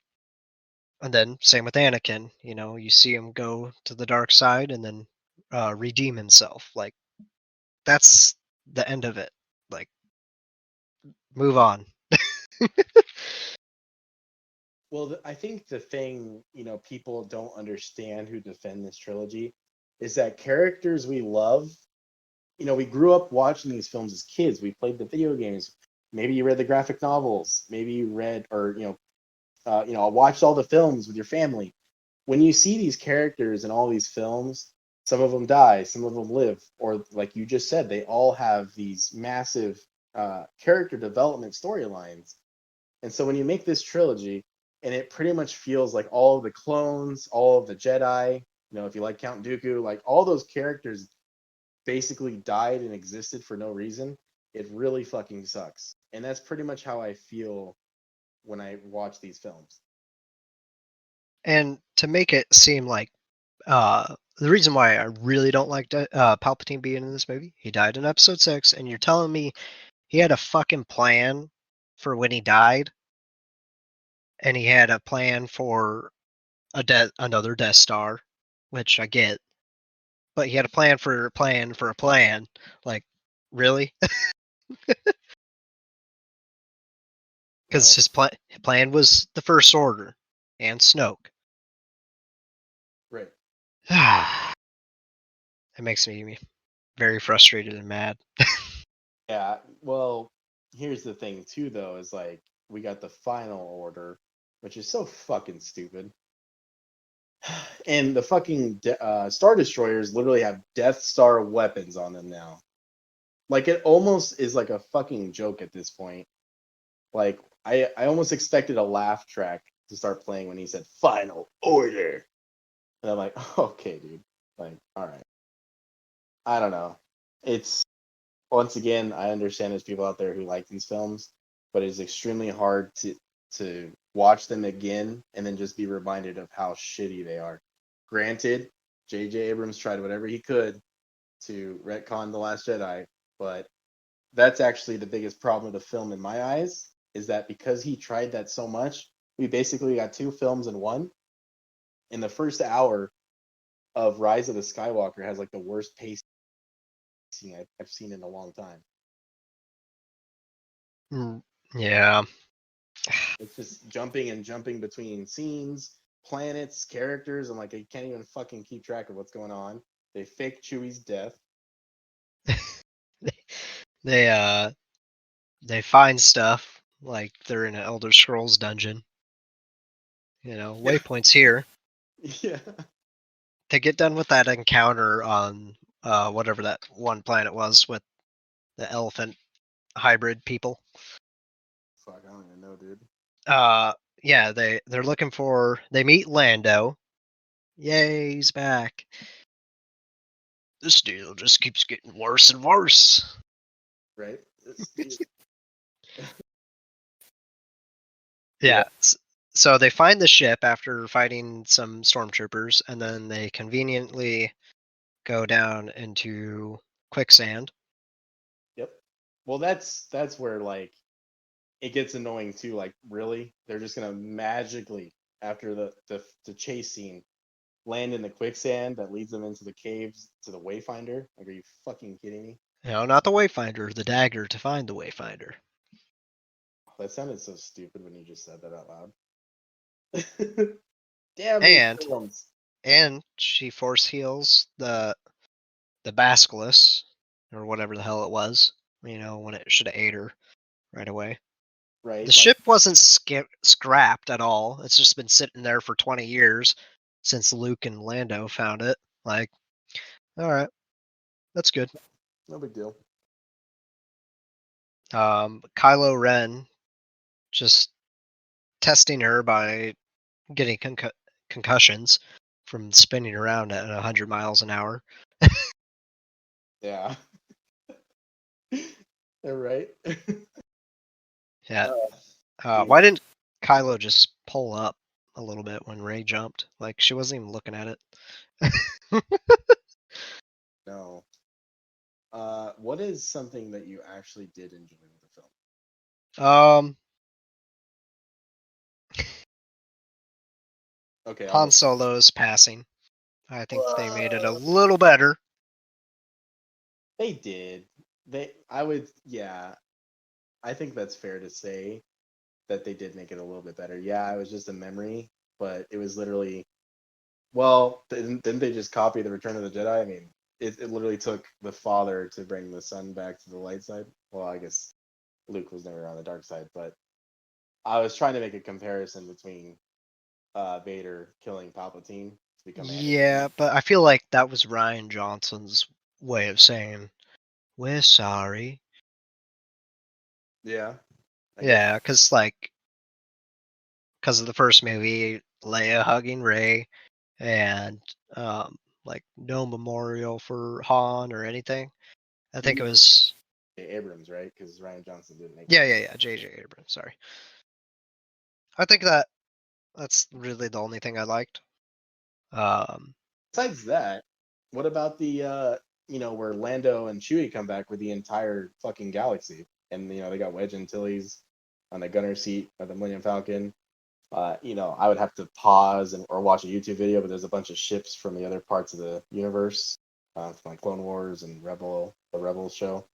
then same with Anakin, you see him go to the dark side and then redeem himself. Like that's the end of it. Like move on. Well, I think the thing, people don't understand who defend this trilogy is that characters we love, we grew up watching these films as kids. We played the video games. Maybe you read the graphic novels. Maybe you read or, watched all the films with your family. When you see these characters in all these films, some of them die, some of them live, or like you just said, they all have these massive character development storylines. And so when you make this trilogy, and it pretty much feels like all of the clones, all of the Jedi, if you like Count Dooku, like all those characters basically died and existed for no reason. It really fucking sucks. And that's pretty much how I feel when I watch these films. And to make it seem like the reason why I really don't like Palpatine being in this movie, he died in episode 6, and you're telling me he had a fucking plan for when he died, and he had a plan for another Death Star, which I get, but he had a plan for a plan for a plan. Like, really? Because Well, his plan was the First Order and Snoke. right. It makes me very frustrated and mad. Yeah. Well, here's the thing too, though, is like we got the final order, which is so fucking stupid. And the fucking Star Destroyers literally have Death Star weapons on them now. Like it almost is like a fucking joke at this point. Like I almost expected a laugh track to start playing when he said "Final Order," and I'm like, okay, dude. Like, all right. I don't know. It's once again, I understand there's people out there who like these films, but it's extremely hard to watch them again and then just be reminded of how shitty they are. Granted, J.J. Abrams tried whatever he could to retcon The Last Jedi, but that's actually the biggest problem with the film in my eyes, is that because he tried that so much, we basically got 2 films in one. And the first hour of Rise of the Skywalker has like the worst pacing I've seen in a long time. Yeah. It's just jumping and jumping between scenes, planets, characters. I'm like, I can't even fucking keep track of what's going on. They fake Chewie's death. they they find stuff like they're in an Elder Scrolls dungeon. Yeah. Waypoints here. Yeah. To get done with that encounter on whatever that one planet was with the elephant hybrid people. Fuck, I don't even know, dude. Yeah, they're looking for, they meet Lando. Yay, he's back. This deal just keeps getting worse and worse. Right? Yeah. Yeah. So they find the ship after fighting some stormtroopers, and then they conveniently go down into quicksand. Yep. Well, that's where like it gets annoying too. Like, really, they're just gonna magically after the chase scene land in the quicksand that leads them into the caves to the Wayfinder. Like, are you fucking kidding me? No, not the Wayfinder, the dagger to find the Wayfinder. That sounded so stupid when you just said that out loud. Damn these And films. she force heals the basilisk or whatever the hell it was. You know, when it should have ate her right away. Right? The Like, ship wasn't scrapped at all. It's just been sitting there for 20 years since Luke and Lando found it. Like, all right, that's good. no big deal. Kylo Ren just testing her by getting concussions from spinning around at 100 miles an hour. Yeah. They're right. Yeah. Dude. Why didn't Kylo just pull up a little bit when Rey jumped? Like, she wasn't even looking at it. No. What is something that you actually did enjoy with the film? Okay, I'll Han go first. Solo's passing. I think they made it a little better. They did. Yeah. I think that's fair to say that they did make it a little bit better. Yeah, it was just a memory, but it was literally, well, didn't they just copy the Return of the Jedi? I mean, it literally took the father to bring the son back to the light side. Well, I guess Luke was never on the dark side, but I was trying to make a comparison between Vader killing Palpatine to become Anakin. Yeah, but I feel like that was Ryan Johnson's way of saying, we're sorry. Yeah. Yeah, because of the first movie, Leia hugging Rey, and like no memorial for Han or anything. I think it was Abrams, right? Because Ryan Johnson didn't make yeah, J.J. Abrams. Sorry, I think that's really the only thing I liked. Besides that, what about the where Lando and Chewie come back with the entire fucking galaxy, and they got Wedge Antilles on the gunner seat of the Millennium Falcon. I would have to pause or watch a YouTube video, but there's a bunch of ships from the other parts of the universe, from like Clone Wars and the Rebels show.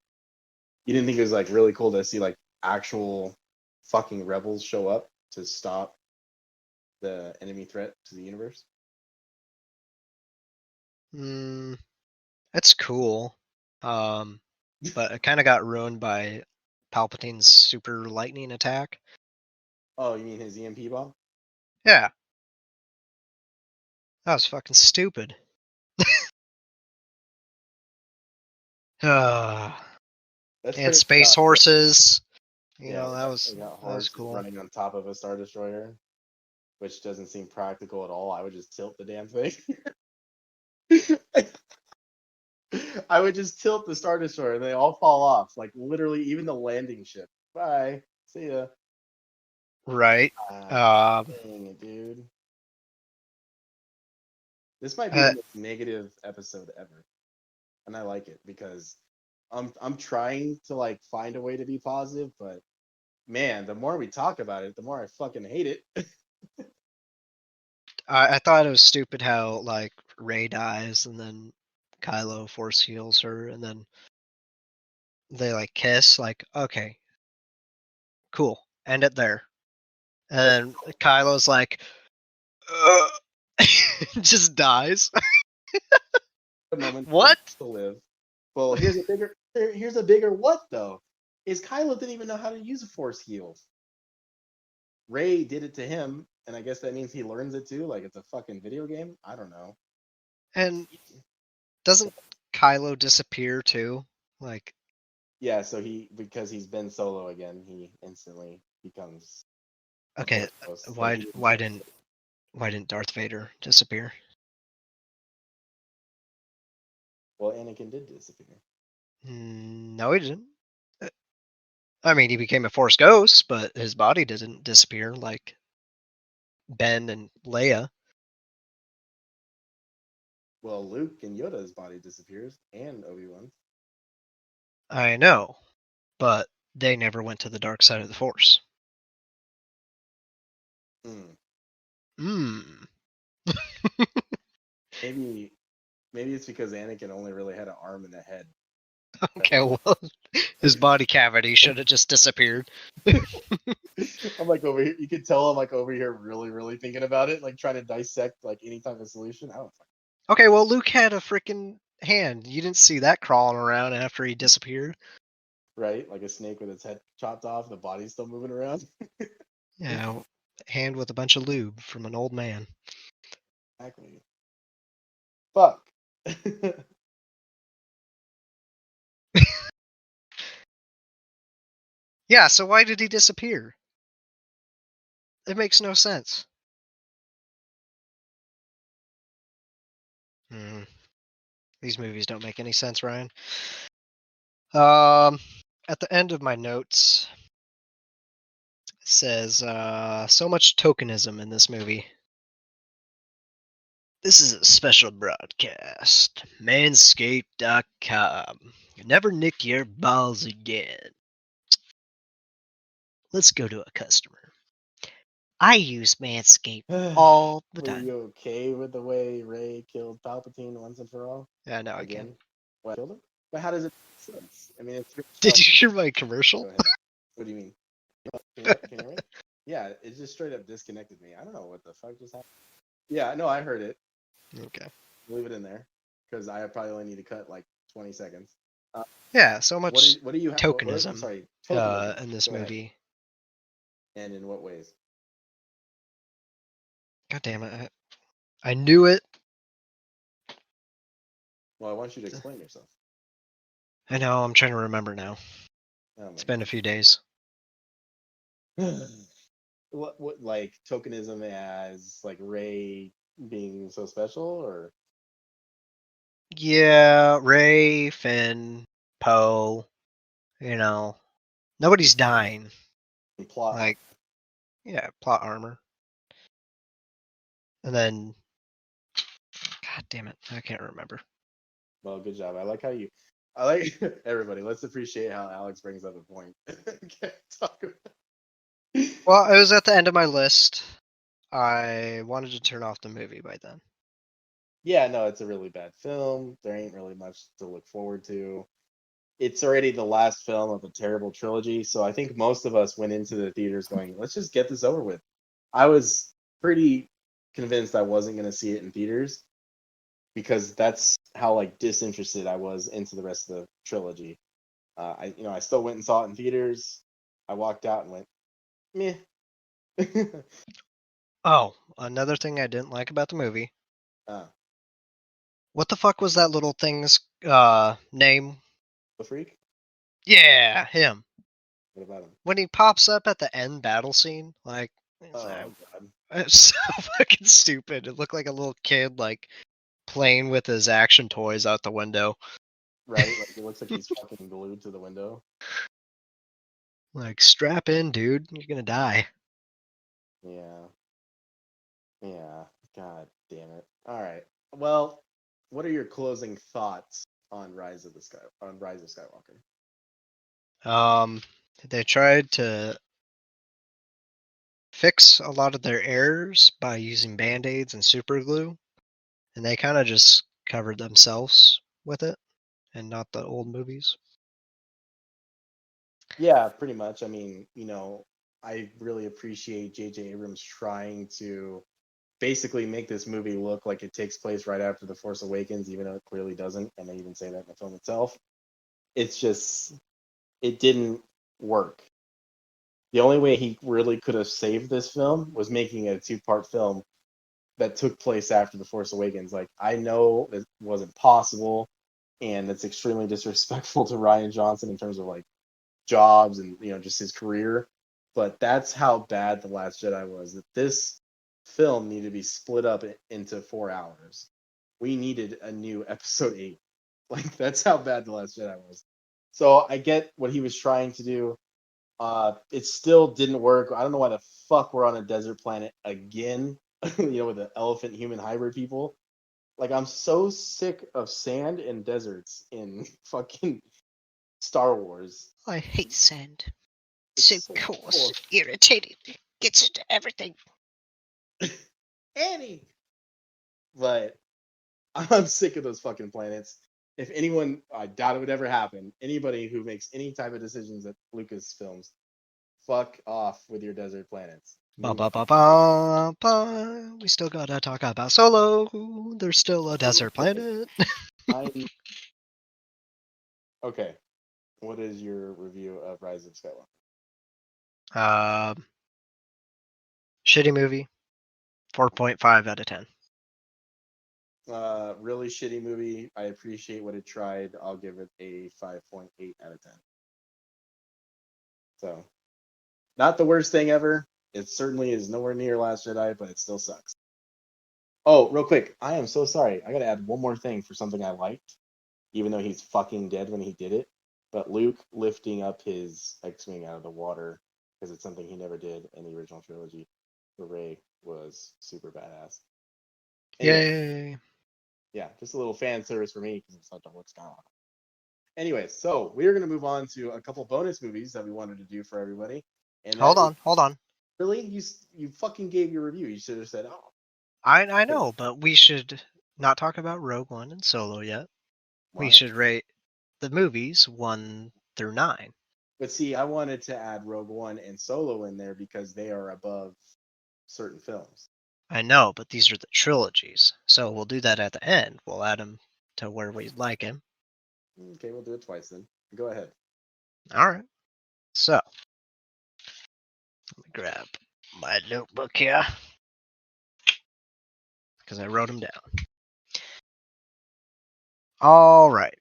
You didn't think it was like really cool to see like actual fucking rebels show up to stop the enemy threat to the universe? It's cool, but it kind of got ruined by Palpatine's super lightning attack. Oh, you mean his EMP bomb? Yeah, that was fucking stupid. That's And pretty space much horses. You yeah, know, we got that was horses cool. running on top of a Star Destroyer, which doesn't seem practical at all. I would just tilt the damn thing. I would just tilt the Star Destroyer and they all fall off. Like literally even the landing ship. Bye. See ya. Right. Dang it, dude. This might be the Uh, most negative episode ever. And I like it because I'm trying to like find a way to be positive, but man, the more we talk about it, the more I fucking hate it. I thought it was stupid how like Rey dies and then Kylo force heals her and then they like kiss. Like, okay, cool, end it there. And then Kylo's like, just dies. A moment What? to live. Well, here's a bigger what though. Is Kylo didn't even know how to use a force heal. Ray did it to him, and I guess that means he learns it too. Like it's a fucking video game. I don't know. And doesn't Kylo disappear too? Like, Yeah, so because he's been solo again, he instantly becomes a okay, force ghost. Like why he why didn't why didn't Darth Vader disappear? well, Anakin did disappear. No, he didn't. Uh, I mean, he became a Force ghost, but his body didn't disappear like Ben and Leia. Well, Luke and Yoda's body disappears, and Obi-Wan. I know, but they never went to the dark side of the Force. Hmm. Hmm. Maybe it's because Anakin only really had an arm and a head. Okay, well, his body cavity should have just disappeared. I'm like over here. You can tell I'm like over here, really, really thinking about it, like trying to dissect like any type of solution. I don't Okay, well, Luke had a freaking hand. You didn't see that crawling around after he disappeared. right, like a snake with its head chopped off, the body's still moving around. Yeah, hand with a bunch of lube from an old man. Exactly. Fuck. Yeah, so why did he disappear? It makes no sense. Hmm. These movies don't make any sense, Ryan. At the end of my notes, it says, so much tokenism in this movie. This is a special broadcast. Manscaped.com. Never nick your balls again. Let's go to a customer. I use Manscaped all the Were time. you okay with the way Ray killed Palpatine once and for all? Yeah, no, I Again? can. What, killed him? But how does it make sense? I mean, it's Did you hear my commercial? Go ahead. What do you mean? Can you hear me? Yeah, it just straight up disconnected me. I don't know what the fuck just happened. Yeah, no, I heard it. Okay. Leave it in there because I probably only need to cut like 20 seconds. Yeah, so much What do you have? I'm tokenism sorry, tokenism. in this Go ahead. movie. And in what ways? God damn it. I knew it. Well, I want you to explain yourself. I know, I'm trying to remember now. Oh It's my been a few days. god. What like tokenism as like Ray being so special, or Yeah, Ray, Finn, Poe, nobody's dying. plot? Like, yeah, plot armor. And then, God damn it, I can't remember. Well, good job. I like everybody. Let's appreciate how Alex brings up a point. Okay, talk about. Well, it was at the end of my list. I wanted to turn off the movie by then. Yeah, no, it's a really bad film. There ain't really much to look forward to. It's already the last film of a terrible trilogy, so I think most of us went into the theaters going, "Let's just get this over with." I was pretty convinced I wasn't going to see it in theaters because that's how like disinterested I was into the rest of the trilogy. I still went and saw it in theaters. I walked out and went, meh. Oh, another thing I didn't like about the movie. uh, What the fuck was that little thing's name? the freak. Yeah, him. What about him? When he pops up at the end battle scene, like, Oh god. it's so fucking stupid. It looked like a little kid, like, playing with his action toys out the window. Right? Like it looks like he's fucking glued to the window. Like, strap in, dude. You're gonna die. Yeah. Yeah. God damn it. All right. Well, what are your closing thoughts on Rise of Skywalker? They tried to fix a lot of their errors by using band-aids and super glue, and they kind of just covered themselves with it and not the old movies. Yeah, pretty much. I mean, I really appreciate J.J. Abrams trying to basically make this movie look like it takes place right after The Force Awakens, even though it clearly doesn't, and they even say that in the film itself. It's just, it didn't work. The only way he really could have saved this film was making it a two-part film that took place after The Force Awakens. Like, I know it wasn't possible, and it's extremely disrespectful to Rian Johnson in terms of like jobs and just his career. But that's how bad The Last Jedi was. That this film needed to be split up into 4 hours. We needed a new Episode 8. Like that's how bad The Last Jedi was. So I get what he was trying to do. It still didn't work. I don't know why the fuck we're on a desert planet again. With the elephant human hybrid people. Like I'm so sick of sand and deserts in fucking Star Wars. I hate sand. It's So so coarse, cool. irritating. It gets into everything. Annie. But I'm sick of those fucking planets. If anyone, I doubt it would ever happen. Anybody who makes any type of decisions at Lucasfilms, fuck off with your desert planets. Ba Move ba ba fucking forward. ba ba. We still gotta talk about Solo. There's still a desert planet. I'm okay. What is your review of Rise of Skywalker? Um, Shitty movie. 4.5 out of 10. Really shitty movie. I appreciate what it tried. I'll give it a 5.8 out of 10. So, not the worst thing ever. It certainly is nowhere near Last Jedi, but it still sucks. Oh, real quick, I am so sorry. I gotta add one more thing for something I liked, even though he's fucking dead when he did it. But Luke lifting up his X-wing out of the water because it's something he never did in the original trilogy for Rey was super badass. Anyway, Yay. yeah, just a little fan service for me because it's not what's going on. Anyway, so we're gonna move on to a couple bonus movies that we wanted to do for everybody, and Hold that is on. really you fucking gave your review. You should have said, oh, I okay, know, but we should not talk about Rogue One and Solo yet. We why? should rate the movies 1 through 9. But see, I wanted to add Rogue One and Solo in there because they are above certain films. I know, but these are the trilogies, so we'll do that at the end. We'll add them to where we like him. Okay, we'll do it twice then. Go ahead. All right. So let me grab my notebook here because I wrote them down. All right.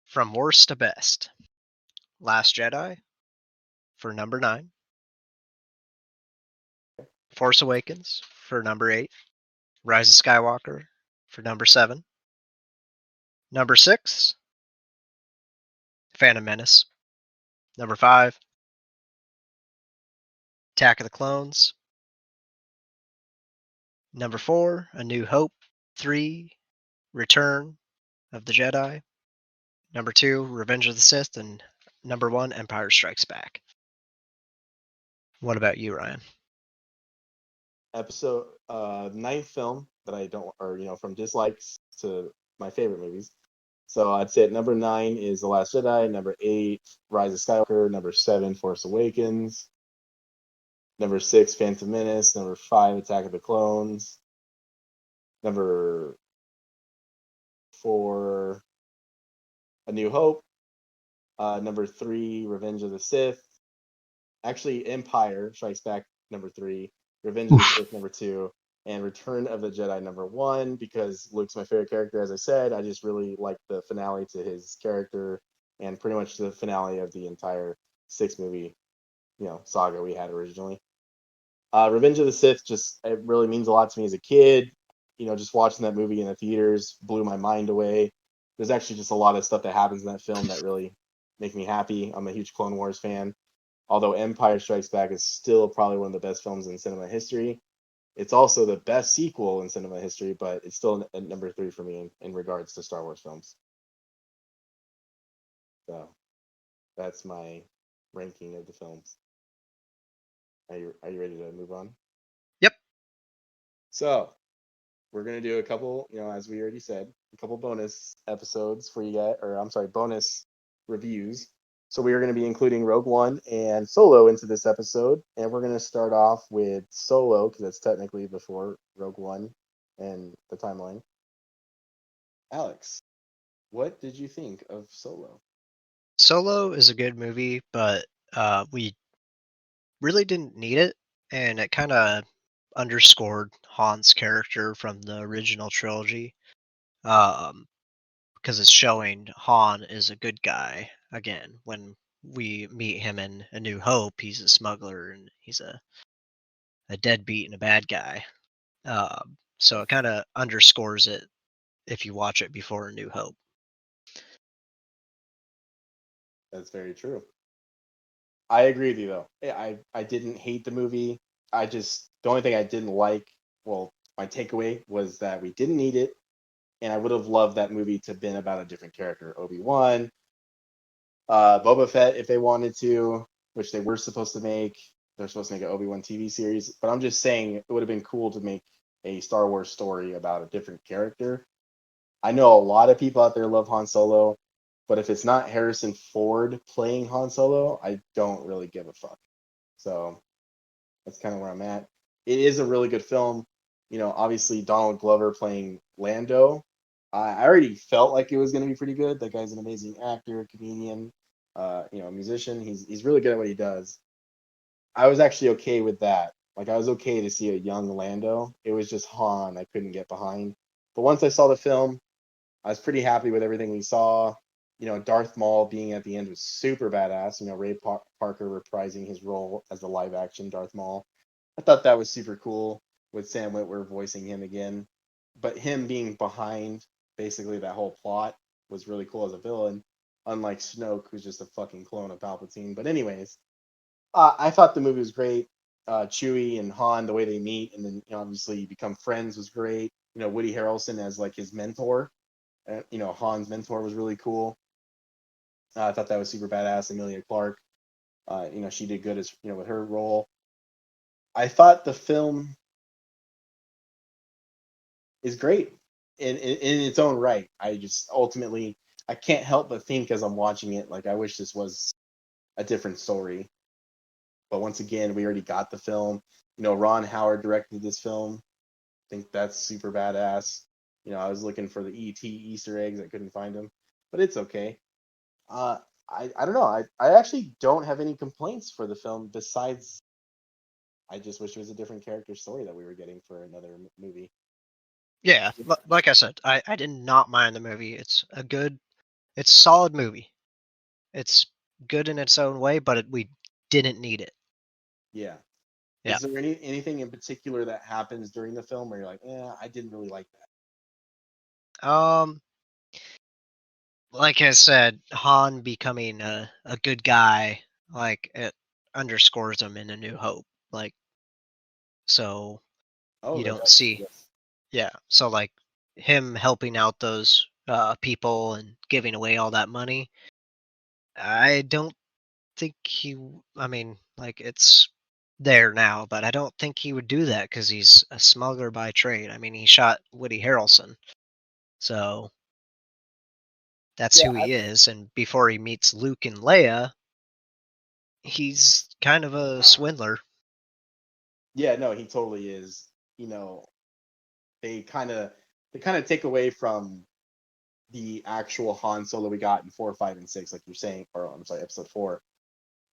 From worst to best. Last Jedi for number 9. Force Awakens for number 8. Rise of Skywalker for number 7. Number 6, Phantom Menace. Number 5, Attack of the Clones. Number 4, A New Hope. 3, Return of the Jedi. Number 2, Revenge of the Sith. And number 1, Empire Strikes Back. What about you, Ryan? Episode ninth film that I don't, or from dislikes to my favorite movies. So I'd say at number 9 is The Last Jedi. Number 8, Rise of Skywalker. Number 7, Force Awakens. Number 6, Phantom Menace. Number 5, Attack of the Clones. Number 4, A New Hope. Number 3, Revenge of the Sith. Actually, Empire Strikes Back, number 3. Revenge of the Sith, number 2. And Return of the Jedi, number 1, because Luke's my favorite character, as I said. I just really like the finale to his character and pretty much the finale of the entire 6-movie, saga we had originally. Revenge of the Sith it really means a lot to me as a kid. Just watching that movie in the theaters blew my mind away. There's actually just a lot of stuff that happens in that film that really make me happy. I'm a huge Clone Wars fan. Although Empire Strikes Back is still probably one of the best films in cinema history. It's also the best sequel in cinema history, but it's still at number 3 for me in regards to Star Wars films. So that's my ranking of the films. Are you ready to move on? Yep. So we're gonna do a couple, as we already said, a couple bonus episodes for you guys, or I'm sorry, bonus reviews. So we are going to be including Rogue One and Solo into this episode, and we're going to start off with Solo because it's technically before Rogue One and the timeline. Alex, what did you think of Solo? Solo is a good movie, but we really didn't need it, and it kind of underscored Han's character from the original trilogy. Because it's showing Han is a good guy again. When we meet him in A New Hope, he's a smuggler and he's a deadbeat and a bad guy. So it kind of underscores it if you watch it before A New Hope. That's very true. I agree with you though. I didn't hate the movie. The only thing I didn't like, well, my takeaway was that we didn't need it, and I would have loved that movie to have been about a different character, Obi-Wan, Boba Fett, if they wanted to, which they were supposed to make. They're supposed to make an Obi-Wan TV series, but I'm just saying it would have been cool to make a Star Wars story about a different character. I know a lot of people out there love Han Solo, but if it's not Harrison Ford playing Han Solo, I don't really give a fuck. So that's kind of where I'm at. It is a really good film. Obviously Donald Glover playing Lando. I already felt like it was going to be pretty good. That guy's an amazing actor, comedian, musician. He's really good at what he does. I was actually okay with that. Like I was okay to see a young Lando. It was just Han I couldn't get behind. But once I saw the film, I was pretty happy with everything we saw. Darth Maul being at the end was super badass. Ray Parker reprising his role as the live action Darth Maul. I thought that was super cool with Sam Witwer voicing him again. But him being behind basically that whole plot was really cool as a villain, unlike Snoke, who's just a fucking clone of Palpatine. But anyways, I thought the movie was great. Chewie and Han, the way they meet, and then obviously become friends was great. Woody Harrelson as like his mentor. Han's mentor was really cool. I thought that was super badass. Emilia Clarke, she did good as with her role. I thought the film is great in its own right. I just ultimately I can't help but think as I'm watching it, like I wish this was a different story. But once again, we already got the film. Ron Howard directed this film. I think that's super badass. I was looking for the ET Easter eggs. I couldn't find them, but it's okay. Uh, I don't know. I actually don't have any complaints for the film besides I just wish it was a different character story that we were getting for another movie. Yeah, like I said, I did not mind the movie. It's a solid movie. It's good in its own way, but we didn't need it. Yeah. Yeah. Is there anything in particular that happens during the film where you're like, I didn't really like that? Like I said, Han becoming a good guy, like it underscores him in A New Hope. Like, so Oh, you that don't does. see, Yes. yeah. So like him helping out those people and giving away all that money. I don't think I mean, like it's there now, but I don't think he would do that because he's a smuggler by trade. I mean, he shot Woody Harrelson, so that's Yeah. who he is. And before he meets Luke and Leia, he's kind of a swindler. Yeah. No, he totally is. They kind of take away from the actual Han Solo we got in 4, 5, and 6, like you're saying, or I'm sorry, Episode 4,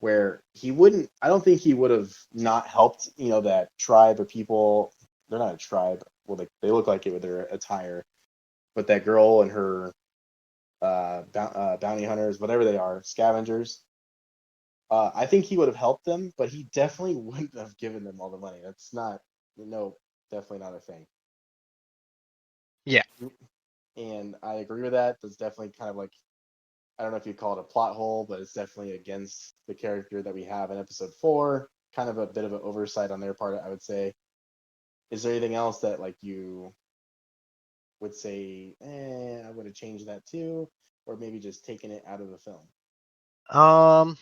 where he wouldn't. I don't think he would have not helped. That tribe of people. They're not a tribe. Well, they look like it with their attire, but that girl and her bounty hunters, whatever they are, scavengers. I think he would have helped them, but he definitely wouldn't have given them all the money. That's not, no, definitely not a thing. Yeah. And I agree with that. That's definitely kind of like, I don't know if you call it a plot hole, but it's definitely against the character that we have in Episode 4. Kind of a bit of an oversight on their part, I would say. Is there anything else that like you would say, I would have changed that too, or maybe just taken it out of the film? Um.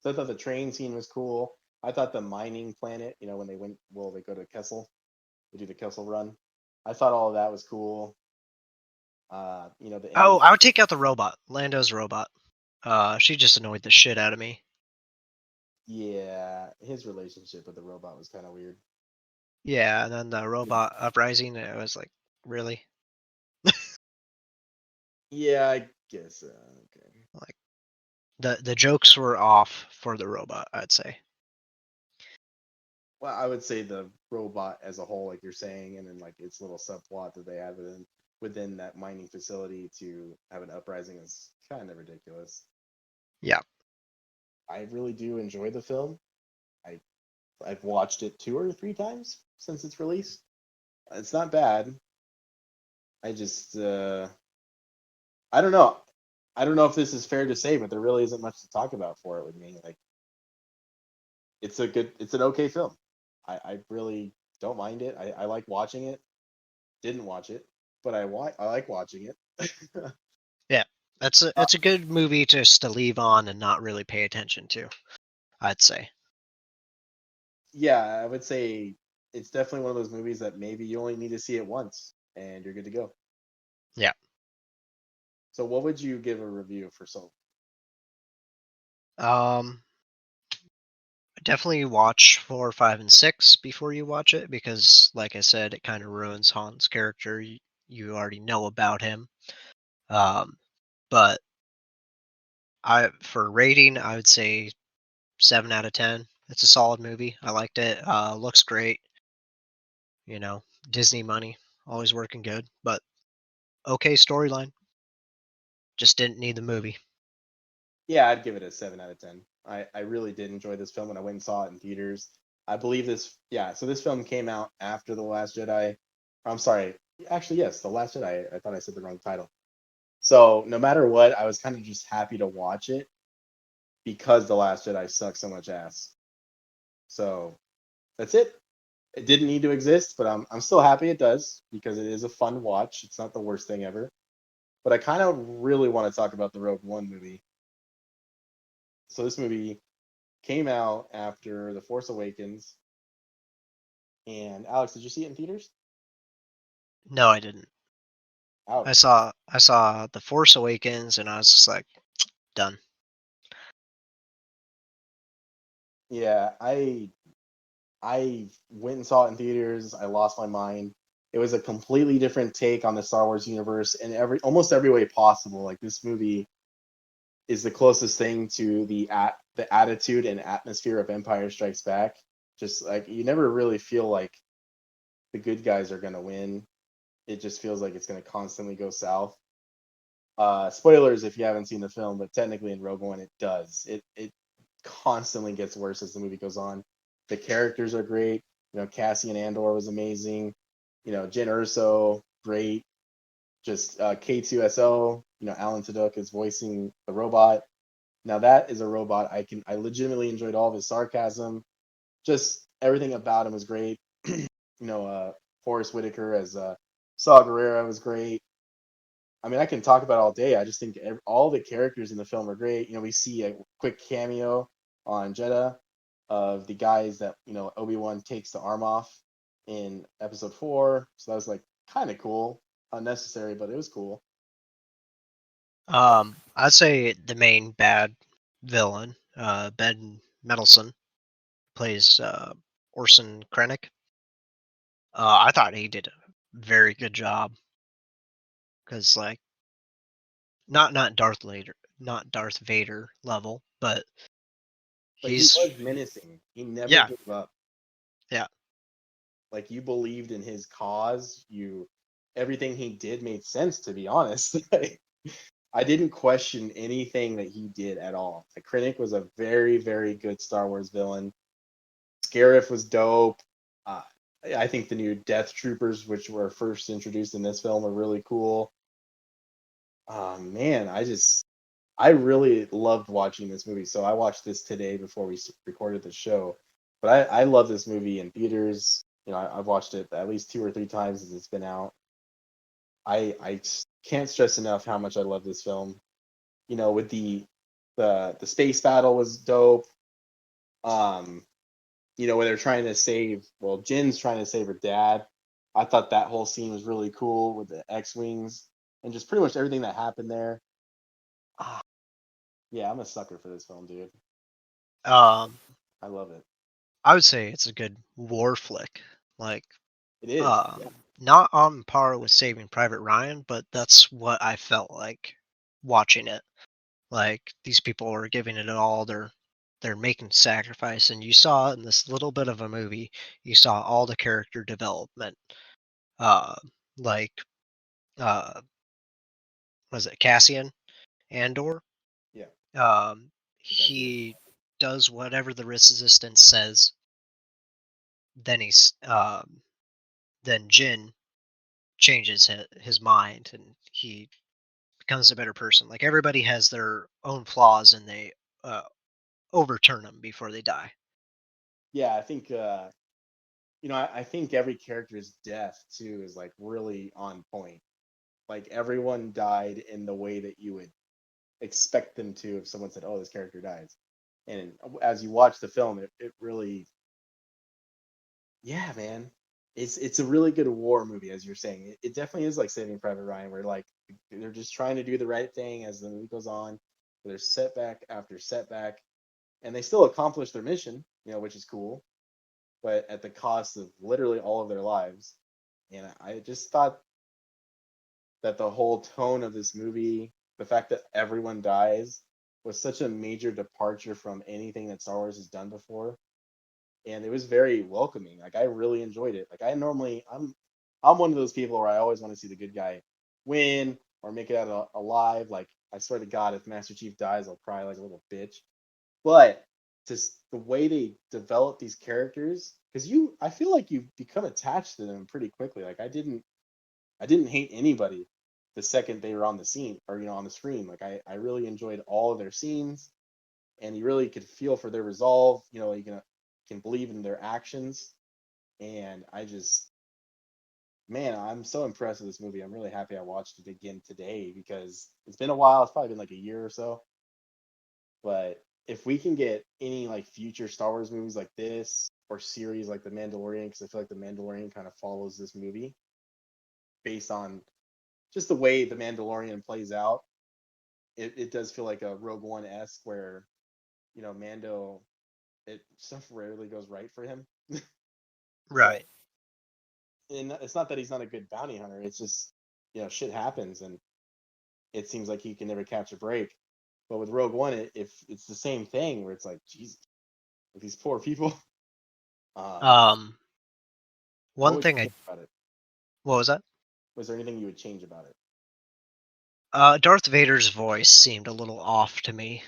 So I thought the train scene was cool. I thought the mining planet, when they go to Kessel, they do the Kessel run. I thought all of that was cool. The Oh, ending. I would take out the robot. Lando's robot. She just annoyed the shit out of me. Yeah, his relationship with the robot was kind of weird. Yeah, and then the robot uprising. It was like, really? Yeah, I guess. Okay. Like the jokes were off for the robot, I'd say. Well, I would say the robot as a whole, like you're saying, and then like its little subplot that they had within that mining facility to have an uprising is kind of ridiculous. Yeah. I really do enjoy the film. I I've watched it 2 or 3 times since its release. It's not bad. I just I don't know. I don't know if this is fair to say, but there really isn't much to talk about for it with me. Like it's an okay film. I really don't mind it. I like watching it. Didn't watch it, but I like watching it. Yeah. It's a good movie just to leave on and not really pay attention to, I'd say. Yeah, I would say it's definitely one of those movies that maybe you only need to see it once and you're good to go. Yeah. So what would you give a review for Soul? Um, definitely watch 4, 5, and 6 before you watch it because, like I said, it kind of ruins Han's character. You already know about him. But for rating, I would say 7 out of 10. It's a solid movie. I liked it. Looks great. You know, Disney money, always working good. But okay storyline. Just didn't need the movie. Yeah, I'd give it a 7 out of 10. I really did enjoy this film when I went and saw it in theaters. I believe so this film came out after The Last Jedi. I'm sorry. Actually, yes, The Last Jedi. I thought I said the wrong title. So no matter what, I was kind of just happy to watch it because The Last Jedi sucks so much ass. So that's it. It didn't need to exist, but I'm still happy it does because it is a fun watch. It's not the worst thing ever. But I kind of really want to talk about the Rogue One movie. So this movie came out after The Force Awakens. And Alex, did you see it in theaters? No, I didn't. Ouch. I saw The Force Awakens and I was just like, done. Yeah, I went and saw it in theaters. I lost my mind. It was a completely different take on the Star Wars universe in almost every way possible. Like this movie is the closest thing to the attitude and atmosphere of Empire Strikes Back. Just like you never really feel like the good guys are gonna win. It just feels like it's gonna constantly go south. Spoilers if you haven't seen the film, but technically in Rogue One it does. It constantly gets worse as the movie goes on. The characters are great. You know, Cassian Andor was amazing. You know, Jyn Erso, great. Just K2SO. You know, Alan Tudyk is voicing the robot. Now that is a robot I legitimately enjoyed all of his sarcasm. Just everything about him was great. You know, Forrest Whitaker as Saw Gerrera was great. I mean, I can talk about it all day. I just think all the characters in the film are great. You know, we see a quick cameo on Jeddah of the guys that Obi-Wan takes the arm off in Episode 4. So that was like kind of cool, unnecessary, but it was cool. I'd say the main bad villain, Ben Mendelsohn, plays Orson Krennic. I thought he did a very good job because, like, not Darth Vader level, but But he he's was menacing. He never yeah, gave up. yeah. Like you believed in his cause. Everything he did made sense. To be honest, I didn't question anything that he did at all. Like Krennic was a very, very good Star Wars villain. Scarif was dope. Uh, I think the new Death Troopers, which were first introduced in this film, are really cool. Man, I really loved watching this movie. So I watched this today before we recorded the show. But I love this movie in theaters. You know, I've watched it at least 2 or 3 times as it's been out. I can't stress enough how much I love this film. You know, with the space battle was dope. Um, you know, where they're trying to Jin's trying to save her dad. I thought that whole scene was really cool with the X-Wings and just pretty much everything that happened there. Ah, yeah, I'm a sucker for this film, dude. Um, I love it. I would say it's a good war flick. Like, It is. uh, Yeah. not on par with Saving Private Ryan, but that's what I felt like watching it. Like these people are giving it all. They're making sacrifice, and you saw in this little bit of a movie, you saw all the character development. Uh, like was it Cassian Andor? Yeah. Um, Exactly. he does whatever the resistance says. Then then Jin changes his mind, and he becomes a better person. Like everybody has their own flaws, and they uh, overturn them before they die. Yeah, I think I think every character's death too is like really on point. Like everyone died in the way that you would expect them to if someone said, "Oh, this character dies." And as you watch the film, it really, yeah, man, it's a really good war movie, as you're saying. It definitely is like Saving Private Ryan, where like they're just trying to do the right thing as the movie goes on. There's setback after setback, and they still accomplish their mission, which is cool, but at the cost of literally all of their lives. And I just thought that the whole tone of this movie, the fact that everyone dies, was such a major departure from anything that Star Wars has done before. And it was very welcoming. Like, I really enjoyed it. Like, I'm one of those people where I always want to see the good guy win or make it out alive. Like, I swear to God, if Master Chief dies, I'll cry like a little bitch. But just the way they develop these characters, because I feel like you become attached to them pretty quickly. Like, I didn't hate anybody the second they were on the scene or on the screen. Like, I really enjoyed all of their scenes, and you really could feel for their resolve. You can believe in their actions, and man, I'm so impressed with this movie. I'm really happy I watched it again today because it's been a while. It's probably been like a year or so. But if we can get any like future Star Wars movies like this or series like The Mandalorian, because I feel like The Mandalorian kind of follows this movie based on just the way The Mandalorian plays out, it does feel like a Rogue One esque where Mando, stuff rarely goes right for him. Right. And it's not that he's not a good bounty hunter. It's just shit happens, and it seems like he can never catch a break. But with Rogue One, if it's the same thing where it's like, Jesus, like these poor people. One What would thing you change about it? what was that? Was there anything you would change about it? Darth Vader's voice seemed a little off to me.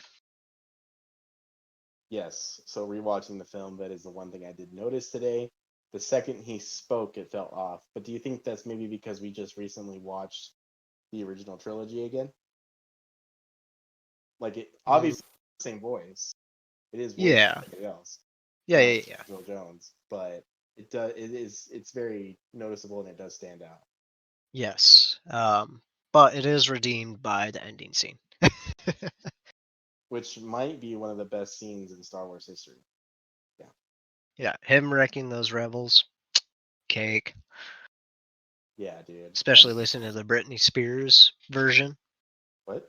Yes. So rewatching the film, that is the one thing I did notice today. The second he spoke, it felt off. But do you think that's maybe because we just recently watched the original trilogy again? Like, it obviously the same voice. It is voiced Yeah. by somebody else, Yeah, not yeah, yeah. Bill Jones, but it's very noticeable and it does stand out. Yes. But it is redeemed by the ending scene. Which might be one of the best scenes in Star Wars history. Yeah. Yeah, him wrecking those rebels, cake. Yeah, dude. Especially listening to the Britney Spears version. What?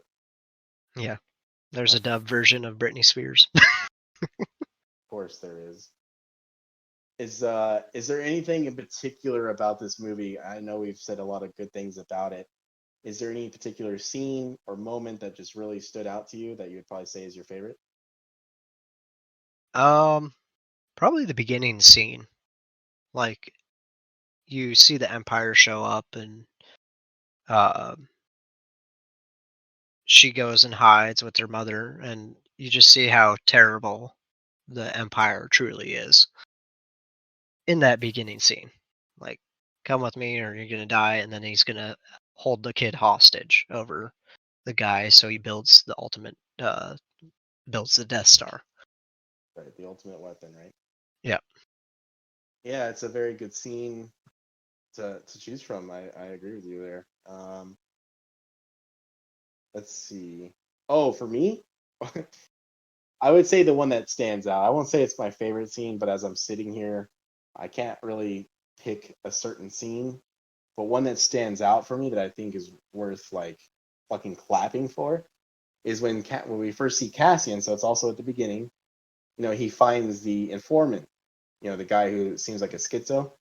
Yeah, there's Oh, a dub version of Britney Spears. of course there is. Is there anything in particular about this movie? I know we've said a lot of good things about it. Is there any particular scene or moment that just really stood out to you that you would probably say is your favorite? Probably the beginning scene. Like, you see the Empire show up and uh, she goes and hides with her mother, and you just see how terrible the Empire truly is in that beginning scene. Like, come with me or you're gonna die, and then he's gonna hold the kid hostage over the guy, so he builds the ultimate builds the Death Star. Right, the ultimate weapon, right? Yeah. Yeah, it's a very good scene to choose from. I agree with you there. Let's see. Oh, for me, I would say the one that stands out. I won't say it's my favorite scene, but as I'm sitting here, I can't really pick a certain scene. But one that stands out for me that I think is worth like fucking clapping for is when we first see Cassian. So it's also at the beginning. He finds the informant. The guy who seems like a schizo,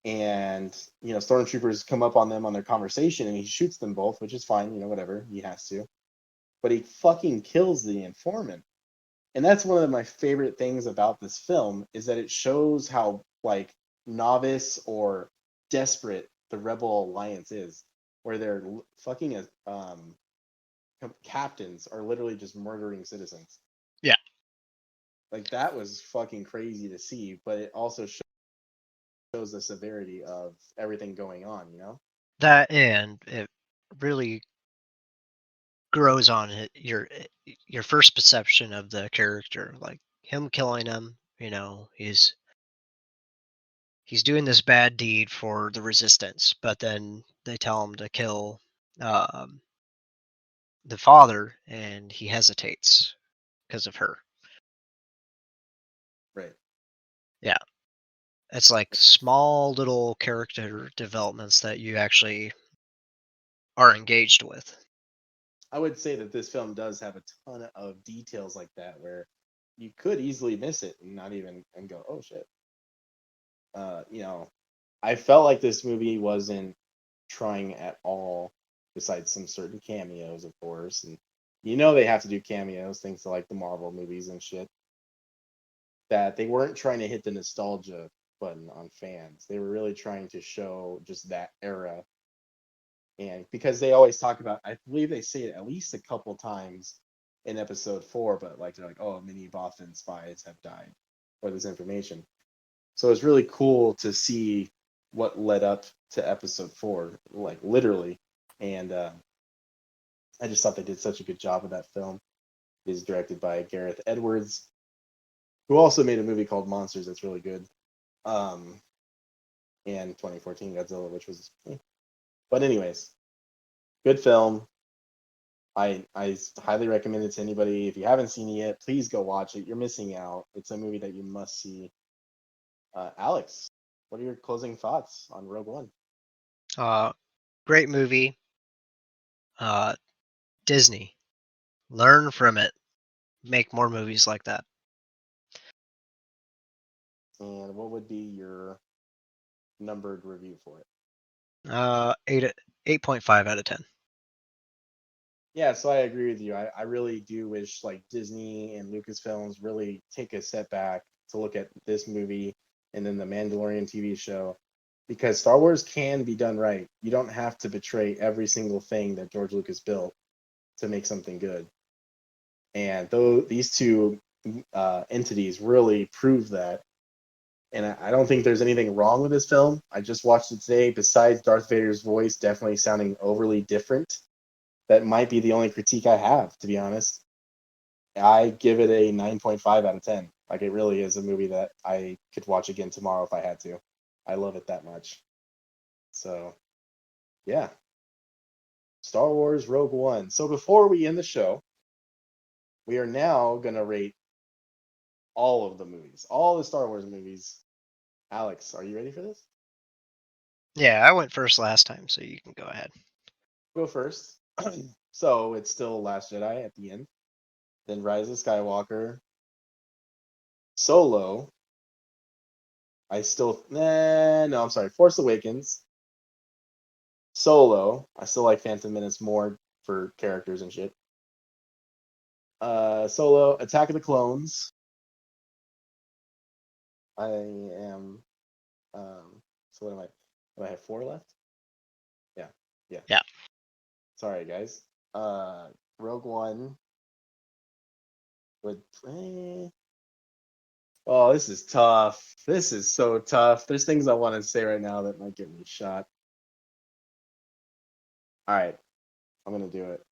and stormtroopers come up on them on their conversation, and he shoots them both, which is fine. Whatever, he has to. But he fucking kills the informant. And that's one of my favorite things about this film is that it shows how like novice or desperate the Rebel Alliance is, where they're fucking captains are literally just murdering citizens. Yeah. Like, that was fucking crazy to see, but it also shows the severity of everything going on. That, and it really grows on it, your first perception of the character, like him killing him. He's doing this bad deed for the resistance, but then they tell him to kill um, the father, and he hesitates because of her. Right. Yeah. It's like small little character developments that you actually are engaged with. I would say that this film does have a ton of details like that where you could easily miss it and not even and go, oh shit. I felt like this movie wasn't trying at all, besides some certain cameos, of course. And they have to do cameos, things like the Marvel movies and shit. That they weren't trying to hit the nostalgia button on fans. They were really trying to show just that era. And because they always talk about, I believe they say it at least a couple times in episode 4, but like they're like, oh, many Bothan spies have died for this information. So it's really cool to see what led up to episode 4, like literally. And I just thought they did such a good job of that film. It is directed by Gareth Edwards, who also made a movie called Monsters that's really good. And 2014 Godzilla, which was, but anyways, good film. I highly recommend it to anybody. If you haven't seen it yet, please go watch it. You're missing out. It's a movie that you must see. Alex, what are your closing thoughts on Rogue One? Great movie. Disney, learn from it. Make more movies like that. And what would be your numbered review for it? 8.5 out of 10. Yeah, so I agree with you. I really do wish like Disney and Lucasfilms really take a step back to look at this movie and then the Mandalorian TV show, because Star Wars can be done right. You don't have to betray every single thing that George Lucas built to make something good. And though these two entities really prove that. And I don't think there's anything wrong with this film. I just watched it today. Besides Darth Vader's voice definitely sounding overly different, that might be the only critique I have, to be honest. I give it a 9.5 out of 10. Like, it really is a movie that I could watch again tomorrow if I had to. I love it that much. So, yeah. Star Wars Rogue One. So before we end the show, we are now going to rate all of the movies, all the Star Wars movies. Alex, are you ready for this? Yeah, I went first last time, so you can go ahead. Go first. So it's still Last Jedi at the end. Then Rise of Skywalker. Solo. I'm sorry. Force Awakens. Solo. I still like Phantom Menace more for characters and shit. Solo. Attack of the Clones. I am. So what am I? Do I have 4 left? Yeah. Yeah. Sorry, guys. Rogue One. Oh, this is tough. This is so tough. There's things I want to say right now that might get me shot. All right, I'm gonna do it.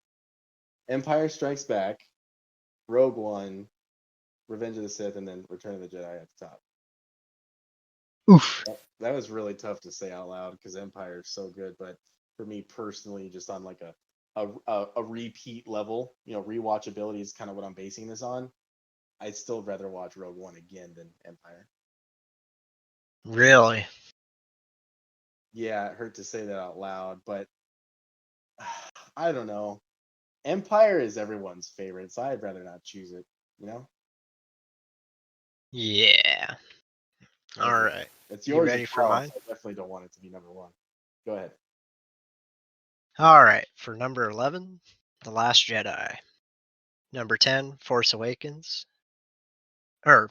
Empire Strikes Back, Rogue One, Revenge of the Sith, and then Return of the Jedi at the top. Oof. That was really tough to say out loud because Empire is so good, but for me personally, just on like a repeat level, rewatchability is kind of what I'm basing this on. I'd still rather watch Rogue One again than Empire. Really? Yeah, it hurt to say that out loud, but I don't know. Empire is everyone's favorite, so I'd rather not choose it, you know? Yeah. All right. It's You yours ready as for well, mine? so I definitely don't want it to be number 1. Go ahead. All right. For number 11, The Last Jedi. Number 10, Force Awakens. 9,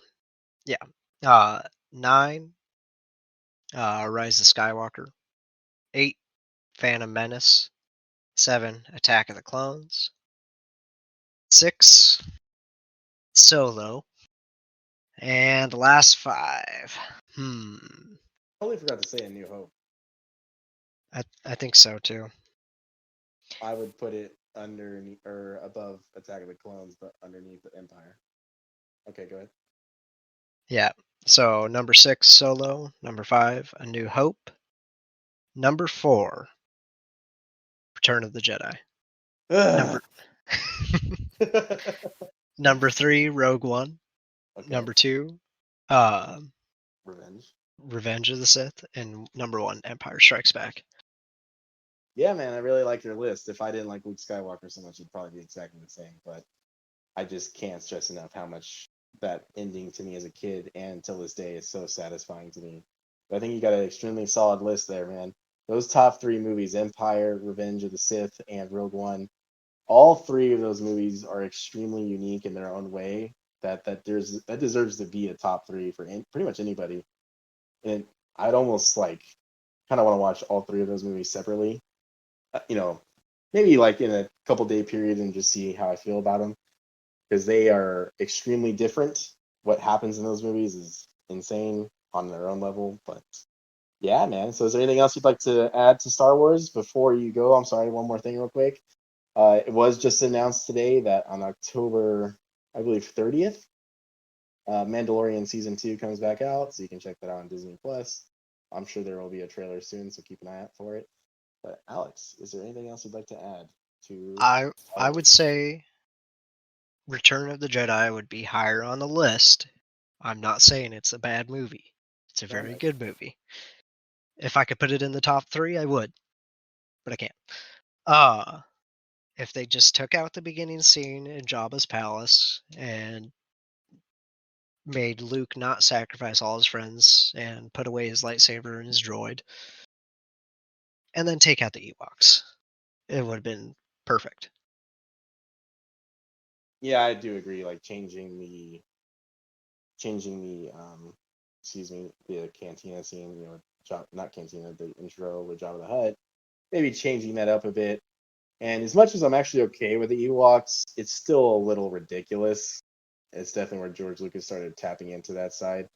Rise of Skywalker. 8, Phantom Menace. 7, Attack of the Clones. 6, Solo. And the last 5. Totally forgot to say A New Hope. I think so too. I would put it underneath or above Attack of the Clones, but underneath the Empire. Okay, go ahead. Yeah. So number 6, Solo. Number 5, A New Hope. Number 4, Return of the Jedi. Number 3, Rogue One. Okay. Number 2, Revenge. Revenge of the Sith, and number 1, Empire Strikes Back. Yeah, man, I really like your list. If I didn't like Luke Skywalker so much, it'd probably be exactly the same. But I just can't stress enough how much that ending to me as a kid and until this day is so satisfying to me. But I think you got an extremely solid list there, man. Those top 3 movies, Empire, Revenge of the Sith, and Rogue One, all 3 of those movies are extremely unique in their own way. That deserves to be a top 3 for pretty much anybody. And I'd almost like kind of want to watch all 3 of those movies separately. Maybe like in a couple day period and just see how I feel about them, because they are extremely different. What happens in those movies is insane on their own level. But yeah, man. So is there anything else you'd like to add to Star Wars before you go? I'm sorry, one more thing real quick. It was just announced today that on October, I believe, 30th, Mandalorian Season 2 comes back out, so you can check that out on Disney+. I'm sure there will be a trailer soon, so keep an eye out for it. But Alex, is there anything else you'd like to add to? I would say Return of the Jedi would be higher on the list. I'm not saying it's a bad movie. It's a very good movie. If I could put it in the top 3, I would, but I can't. If they just took out the beginning scene in Jabba's palace and made Luke not sacrifice all his friends and put away his lightsaber and his droid, and then take out the Ewoks, it would have been perfect. Yeah, I do agree. Like changing the the cantina scene, not cantina, the intro with Jabba the Hutt, maybe changing that up a bit. And as much as I'm actually okay with the Ewoks, it's still a little ridiculous. It's definitely where George Lucas started tapping into that side.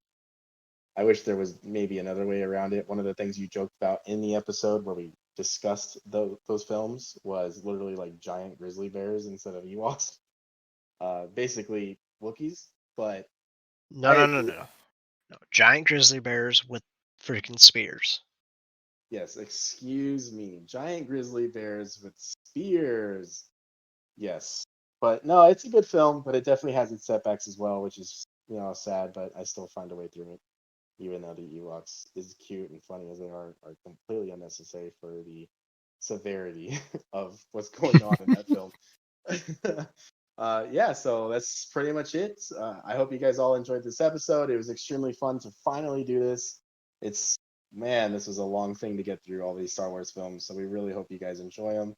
I wish there was maybe another way around it. One of the things you joked about in the episode where we discussed those films was literally like giant grizzly bears instead of Ewoks. Basically Wookiees, but No. Giant grizzly bears with freaking spears. Yes, excuse me. Giant grizzly bears with spears. Yes. But no, it's a good film, but it definitely has its setbacks as well, which is, sad, but I still find a way through it. Even though the Ewoks, as cute and funny as they are completely unnecessary for the severity of what's going on in that film. Yeah, so that's pretty much it. I hope you guys all enjoyed this episode. It was extremely fun to finally do this. This was a long thing to get through all these Star Wars films, so we really hope you guys enjoy them.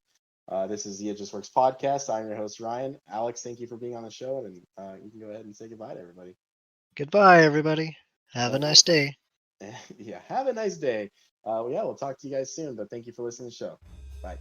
This is the It Just Works podcast. I'm your host, Ryan. Alex, thank you for being on the show, and you can go ahead and say goodbye to everybody. Goodbye, everybody. Have a nice day. Yeah, have a nice day. We'll talk to you guys soon, but thank you for listening to the show. Bye.